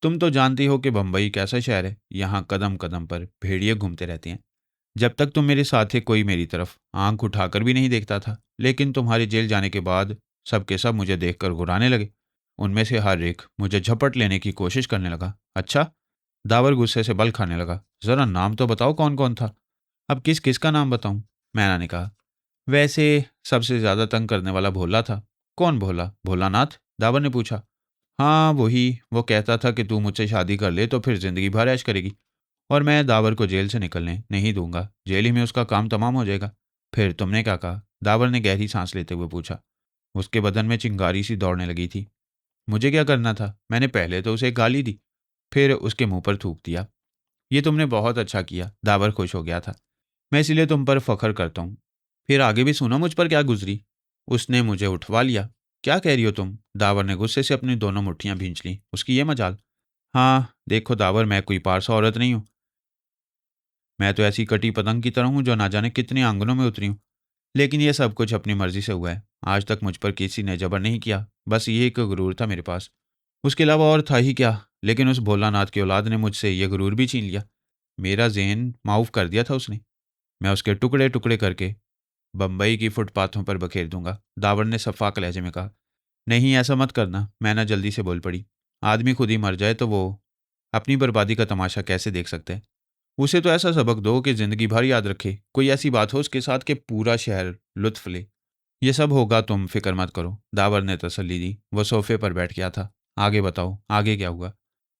तुम तो जानती हो कि बम्बई कैसा शहर है। यहाँ कदम कदम पर भेड़िए घूमते रहते हैं। जब तक तुम मेरे साथ थे, कोई मेरी तरफ आंख उठाकर भी नहीं देखता था, लेकिन तुम्हारे जेल जाने के बाद सब के सब मुझे देखकर घुराने लगे। उनमें से हर एक मुझे झपट लेने की कोशिश करने लगा। अच्छा? दावर गुस्से से बल खाने लगा। जरा नाम तो बताओ, कौन कौन था? अब किस किस का नाम बताऊं? मैना ने कहा। वैसे सबसे ज्यादा तंग करने वाला भोला था। कौन भोला? भोलानाथ? दावर ने पूछा। हाँ वही। वो कहता था कि तू मुझसे शादी कर ले तो फिर जिंदगी भर ऐश करेगी, और मैं दावर को जेल से निकलने नहीं दूंगा। जेल ही में उसका काम तमाम हो जाएगा। फिर तुमने क्या कहा? दावर ने गहरी सांस लेते हुए पूछा। उसके बदन में चिंगारी सी दौड़ने लगी थी। मुझे क्या करना था? मैंने पहले तो उसे गाली दी, फिर उसके मुंह पर थूक दिया। ये तुमने बहुत अच्छा किया, दावर खुश हो गया था। मैं इसीलिए तुम पर फख्र करता हूँ। फिर आगे भी सुनो मुझ पर क्या गुजरी। उसने मुझे उठवा लिया। क्या कह रही हो तुम? दावर ने गुस्से से अपनी दोनों मुट्ठियां भींच लीं। उसकी ये मजाल। हाँ देखो दावर, मैं कोई पारसा औरत नहीं हूँ। मैं तो ऐसी कटी पतंग की तरह हूँ जो ना जाने कितने आंगनों में उतरी हूँ। लेकिन ये सब कुछ अपनी मर्जी से हुआ है। आज तक मुझ पर किसी ने जबर नहीं किया। बस ये एक गुरूर था मेरे पास, उसके अलावा और था ही क्या। लेकिन उस भोलानाथ की औलाद ने मुझसे ये गुरूर भी छीन लिया। मेरा ज़हन माऊफ कर दिया था उसने। मैं उसके टुकड़े टुकड़े करके बम्बई की फुटपाथों पर बखेर दूंगा। दावर ने सफाक लहजे में कहा। नहीं ऐसा मत करना, मैना जल्दी से बोल पड़ी। आदमी खुद ही मर जाए तो वो अपनी बर्बादी का तमाशा कैसे देख सकते हैं? उसे तो ऐसा सबक दो कि जिंदगी भर याद रखे। कोई ऐसी बात हो उसके साथ कि पूरा शहर लुत्फ ले। ये सब होगा, तुम फिक्र मत करो, दावर ने तसल्ली दी। वो सोफे पर बैठ गया था। आगे बताओ, आगे क्या हुआ?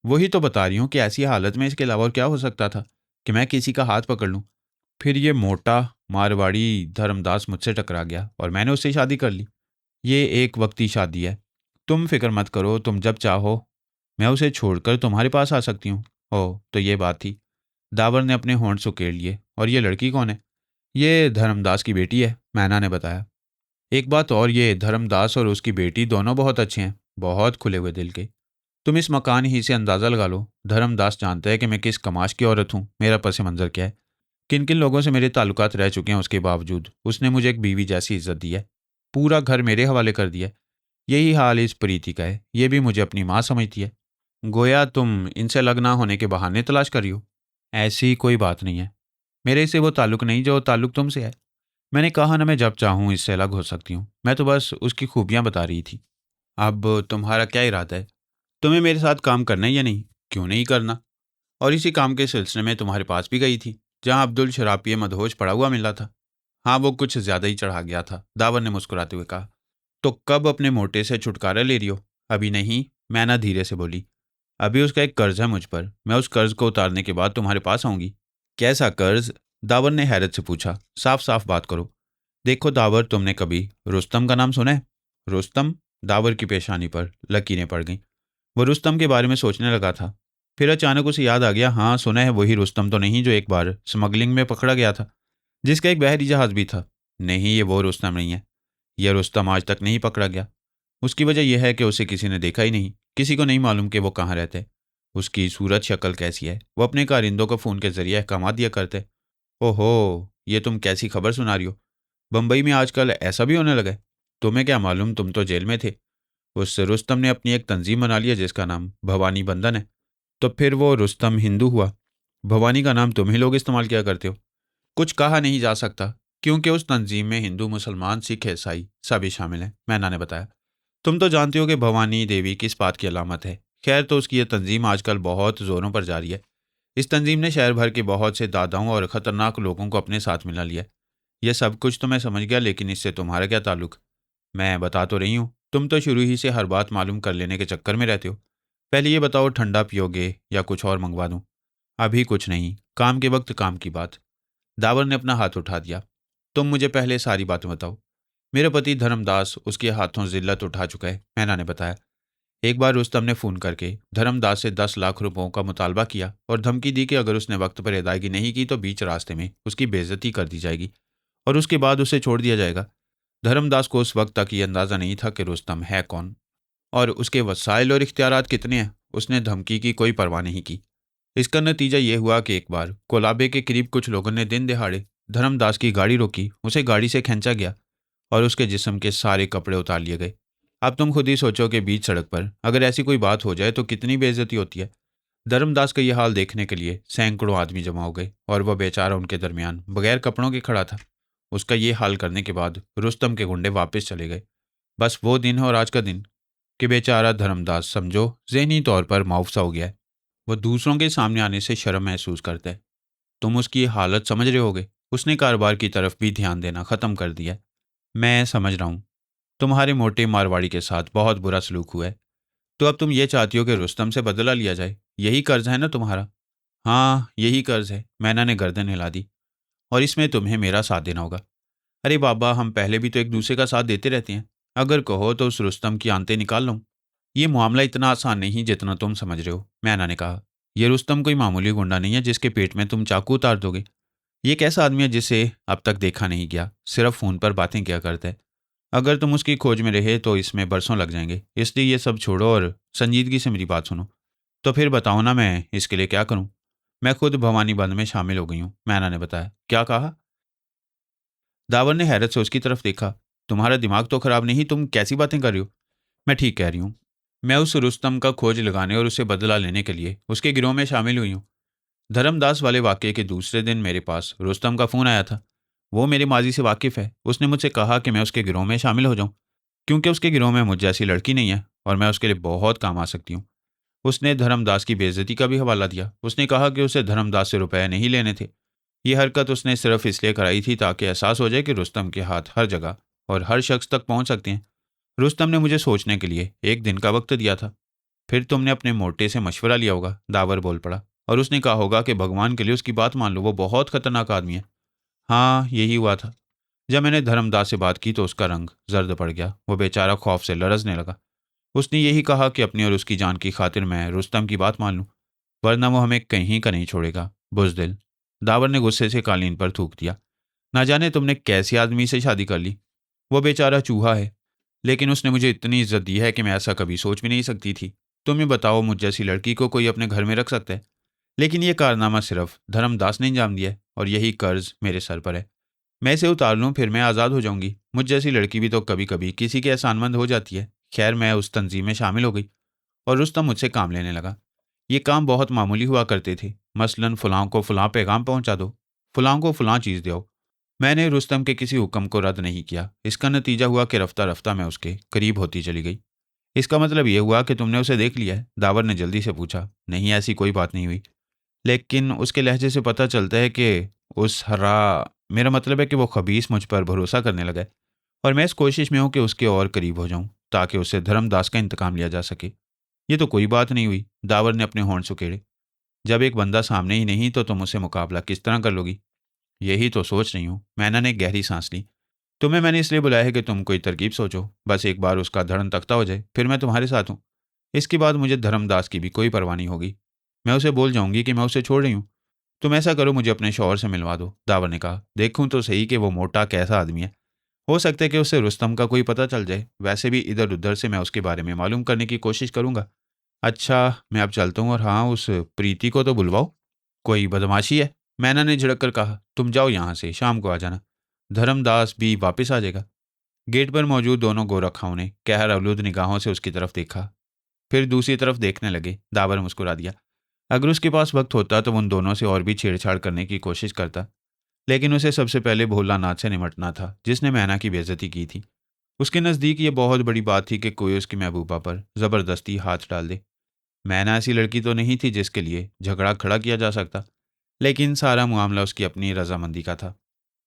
वही तो बता रही हूँ कि ऐसी हालत में इसके अलावा और क्या हो सकता था कि मैं किसी का हाथ पकड़ लूँ। फिर ये मोटा मारवाड़ी धर्मदास मुझसे टकरा गया और मैंने उससे शादी कर ली। ये एक वक्ती शादी है। तुम फिक्र मत करो, तुम जब चाहो मैं उसे छोड़कर तुम्हारे पास आ सकती हूँ। ओ तो ये बात थी। दावर ने अपने होंठ सुकेड़ लिए। और ये लड़की कौन है? ये धर्मदास की बेटी है, मैना ने बताया। एक बात और, ये धर्मदास और उसकी बेटी दोनों बहुत अच्छे हैं, बहुत खुले हुए दिल के। तुम इस मकान ही से अंदाज़ा लगा लो। धर्मदास जानता है कि मैं किस कमाश की औरत हूँ, मेरा पस मंज़र क्या है, किन किन लोगों से मेरे ताल्लुकात रह चुके हैं। उसके बावजूद उसने मुझे एक बीवी जैसी इज्जत दी है। पूरा घर मेरे हवाले कर दिया है। यही हाल इस प्रीति का है। ये भी मुझे अपनी माँ समझती है। गोया तुम इनसे अलग ना होने के बहाने तलाश कर रही हो। ऐसी कोई बात नहीं है। मेरे से वो ताल्लुक नहीं जो ताल्लुक तुमसे है। मैंने कहा ना, मैं जब चाहूँ इससे अलग हो सकती हूँ। मैं तो बस उसकी खूबियाँ बता रही थी। अब तुम्हारा क्या इरादा है? तुम्हें मेरे साथ काम करना है या नहीं? क्यों नहीं करना? और इसी काम के सिलसिले में तुम्हारे पास भी गई थी, जहां अब्दुल शराब पिए मदहोश पड़ा हुआ मिला था। हाँ वो कुछ ज्यादा ही चढ़ा गया था, दावर ने मुस्कुराते हुए कहा। तो कब अपने मोटे से छुटकारा ले रही हो? अभी नहीं, मैना धीरे से बोली। अभी उसका एक कर्ज है मुझ पर। मैं उस कर्ज को उतारने के बाद तुम्हारे पास आऊंगी। कैसा कर्ज? दावर ने हैरत से पूछा। साफ साफ बात करो। देखो दावर, तुमने कभी रुस्तम का नाम सुना है? रुस्तम? दावर की पेशानी पर लकीरें पड़ गईं। वो रुस्तम के बारे में सोचने लगा था। फिर अचानक उसे याद आ गया, हाँ सुना है, वही रुस्तम तो नहीं जो एक बार स्मगलिंग में पकड़ा गया था, जिसका एक बहरी जहाज भी था। नहीं, ये वो रुस्तम नहीं है। यह रुस्तम आज तक नहीं पकड़ा गया। उसकी वजह यह है कि उसे किसी ने देखा ही नहीं। किसी को नहीं मालूम कि वो कहाँ रहते है, उसकी सूरत शक्ल कैसी है। वो अपने कारिंदों को फ़ोन के जरिए अहकाम दिया करते। ओहो, ये तुम कैसी खबर सुना रही हो? बम्बई में आजकल ऐसा भी होने लगा है? तुम्हें क्या मालूम, तुम तो जेल में थे। उस रुस्तम ने अपनी एक तंजीम बना लिया जिसका नाम भवानी बंधन है। तो फिर वो रुस्तम हिंदू हुआ। भवानी का नाम तुम ही लोग इस्तेमाल किया करते हो। कुछ कहा नहीं जा सकता, क्योंकि उस तंजीम में हिंदू मुसलमान सिख ईसाई सभी शामिल हैं, मैना ने बताया। तुम तो जानते हो कि भवानी देवी किस बात की अलामत है। खैर, तो उसकी यह तंजीम आजकल बहुत ज़ोरों पर जारी है। इस तंजीम ने शहर भर के बहुत से दादाओं और ख़तरनाक लोगों को अपने साथ मिला लिया। यह सब कुछ तो मैं समझ गया, लेकिन इससे तुम्हारा क्या ताल्लुक? मैं बता तो रही हूँ, तुम तो शुरू ही से हर बात मालूम कर लेने के चक्कर में रहते हो। पहले ये बताओ, ठंडा पियोगे या कुछ और मंगवा दूँ? अभी कुछ नहीं, काम के वक्त काम की बात। दावर ने अपना हाथ उठा दिया। तुम मुझे पहले सारी बातें बताओ। मेरा पति धर्मदास उसके हाथों जिल्लत उठा चुका है, मैना ने बताया। एक बार रुस्तम ने फ़ोन करके धर्मदास से 10 लाख रुपयों का मुतालबा किया और धमकी दी कि अगर उसने वक्त पर अदायगी नहीं की तो बीच रास्ते में उसकी बेइज्जती कर दी जाएगी और उसके बाद उसे छोड़ दिया जाएगा। धर्मदास को उस वक्त तक ये अंदाज़ा नहीं था कि रुस्तम है कौन और उसके वसाइल और इख्तियारात कितने हैं। उसने धमकी की कोई परवाह नहीं की। इसका नतीजा ये हुआ कि एक बार कोलाबे के करीब कुछ लोगों ने दिन दिहाड़े धर्मदास की गाड़ी रोकी, उसे गाड़ी से खींचा गया और उसके जिस्म के सारे कपड़े उतार लिए गए। अब तुम खुद ही सोचो कि बीच सड़क पर अगर ऐसी कोई बात हो जाए तो कितनी बेइज्जती होती है। धर्मदास का यह हाल देखने के लिए सैकड़ों आदमी जमा हो गए और वह बेचारा उनके दरमियान बगैर कपड़ों के खड़ा था। उसका ये हाल करने के बाद रुस्तम के गुंडे वापस चले गए। बस वो दिन है और आज का दिन कि बेचारा धर्मदास समझो जहनी तौर पर मायूसा हो गया है। वो दूसरों के सामने आने से शर्म महसूस करता है। तुम उसकी हालत समझ रहे होगे। उसने कारोबार की तरफ भी ध्यान देना ख़त्म कर दिया है। मैं समझ रहा हूँ, तुम्हारे मोटे मारवाड़ी के साथ बहुत बुरा सलूक हुआ है। तो अब तुम ये चाहती हो कि रुस्तम से बदला लिया जाए। यही कर्ज है ना तुम्हारा? हाँ यही कर्ज है, मैना ने गर्दन हिला दी। और इसमें तुम्हें मेरा साथ देना होगा। अरे बाबा, हम पहले भी तो एक दूसरे का साथ देते रहते हैं। अगर कहो तो उस रुस्तम की आंतें निकाल लूँ। ये मामला इतना आसान नहीं जितना तुम समझ रहे हो, मैना ने कहा। ये रुस्तम कोई मामूली गुंडा नहीं है जिसके पेट में तुम चाकू उतार दोगे। ये एक ऐसा आदमी है जिसे अब तक देखा नहीं गया, सिर्फ फ़ोन पर बातें किया करता है। अगर तुम उसकी खोज में रहे तो इसमें बरसों लग जाएंगे, इसलिए ये सब छोड़ो और संजीदगी से मेरी बात सुनो। तो फिर बताओ ना, मैं इसके लिए क्या करूं? मैं खुद भवानी बंद में शामिल हो गई हूँ, मैना ने बताया। क्या कहा? दावर ने हैरत से उसकी तरफ देखा। तुम्हारा दिमाग तो खराब नहीं, तुम कैसी बातें कर रही हो? मैं ठीक कह रही हूँ। मैं उस रुस्तम का खोज लगाने और उसे बदला लेने के लिए उसके गिरोह में शामिल हुई हूँ। धर्मदास वाले वाक़ये के दूसरे दिन मेरे पास रुस्तम का फ़ोन आया था। वो मेरे माज़ी से वाकिफ़ है। उसने मुझसे कहा कि मैं उसके गिरोह में शामिल हो जाऊँ, क्योंकि उसके गिरोह में मुझ जैसी लड़की नहीं है और मैं उसके लिए बहुत काम आ सकती हूँ। उसने धर्मदास की बेइज्जती का भी हवाला दिया। उसने कहा कि उसे धर्मदास से रुपए नहीं लेने थे। ये हरकत उसने सिर्फ इसलिए कराई थी ताकि एहसास हो जाए कि रुस्तम के हाथ हर जगह और हर शख्स तक पहुँच सकते हैं। रुस्तम ने मुझे सोचने के लिए एक दिन का वक्त दिया था। फिर तुमने अपने मोटे से मशवरा लिया होगा, दावर बोल पड़ा। और उसने कहा होगा कि भगवान के लिए उसकी बात मान लो, वो बहुत खतरनाक आदमी है। हाँ, यही हुआ था। जब मैंने धर्मदास से बात की तो उसका रंग जर्द पड़ गया। वो बेचारा खौफ से लरजने लगा। उसने यही कहा कि अपनी और उसकी जान की खातिर मैं रुस्तम की बात मान लूं, वरना वो हमें कहीं का नहीं छोड़ेगा। बुज़दिल। दावर ने गुस्से से कालीन पर थूक दिया। ना जाने तुमने कैसी आदमी से शादी कर ली। वो बेचारा चूहा है, लेकिन उसने मुझे इतनी इज्जत दी है कि मैं ऐसा कभी सोच भी नहीं सकती थी। तुम ही बताओ, मुझ जैसी लड़की को कोई अपने घर में रख सकता है? लेकिन ये कारनामा सिर्फ धर्मदास ने अंजाम दिया है और यही कर्ज मेरे सर पर है। मैं इसे उतार लूं फिर मैं आज़ाद हो जाऊंगी। मुझ जैसी लड़की भी तो कभी कभी किसी के एहसानमंद हो जाती है। खैर, मैं उस तंजीम में शामिल हो गई और रुस्तम मुझसे काम लेने लगा। ये काम बहुत मामूली हुआ करते थे। मसलन फलां को फलां पैगाम पहुंचा दो, फलां को फलां चीज़ दो। मैंने रुस्तम के किसी हुक्म को रद्द नहीं किया। इसका नतीजा हुआ कि रफ्ता रफ्ता मैं उसके करीब होती चली गई। इसका मतलब ये हुआ कि तुमने उसे देख लिया है? दावर ने जल्दी से पूछा। नहीं, ऐसी कोई बात नहीं हुई, लेकिन उसके लहजे से पता चलता है कि उस हर्रा मेरा मतलब है कि वो खबीस मुझ पर भरोसा करने लगा है और मैं इस कोशिश में हूं कि उसके और करीब हो जाऊं ताकि उससे धर्मदास का इंतकाम लिया जा सके। ये तो कोई बात नहीं हुई, दावर ने अपने होंठ सुकेड़े। जब एक बंदा सामने ही नहीं तो तुम उससे मुकाबला किस तरह कर लोगी? यही तो सोच रही हूँ। मैना ने गहरी सांस ली। तुम्हें मैंने इसलिए बुलाया है कि तुम कोई तरकीब सोचो। बस एक बार उसका धड़न तख्ता हो जाए, फिर मैं तुम्हारे साथ हूँ। इसके बाद मुझे धर्मदास की भी कोई परवाह नहीं होगी। मैं उसे बोल जाऊंगी कि मैं उसे छोड़ रही हूँ। तुम ऐसा करो, मुझे अपने शौहर से मिलवा दो, दावर ने कहा। देखूं तो सही कि वो मोटा कैसा आदमी है। हो सकता है कि उससे रुस्तम का कोई पता चल जाए। वैसे भी इधर उधर से मैं उसके बारे में मालूम करने की कोशिश करूंगा। अच्छा, मैं अब चलता हूँ और हाँ, उस प्रीति को तो बुलवाओ। कोई बदमाशी है? मैना ने झिड़क कर कहा। तुम जाओ यहाँ से, शाम को आ जाना। धर्मदास भी वापस आ जाएगा। गेट पर मौजूद दोनों गोरखाओं ने कहर आलूद निगाहों से उसकी तरफ देखा, फिर दूसरी तरफ देखने लगे। दावर मुस्कुरा दिया। अगर उसके पास वक्त होता तो वो उन दोनों से और भी छेड़छाड़ करने की कोशिश करता, लेकिन उसे सबसे पहले भोलानाथ से निमटना था जिसने मैना की बेइज्जती की थी। उसके नज़दीक ये बहुत बड़ी बात थी कि कोई उसकी महबूबा पर ज़बरदस्ती हाथ डाल दे। मैना ऐसी लड़की तो नहीं थी जिसके लिए झगड़ा खड़ा किया जा सकता, लेकिन सारा मामला उसकी अपनी रजामंदी का था।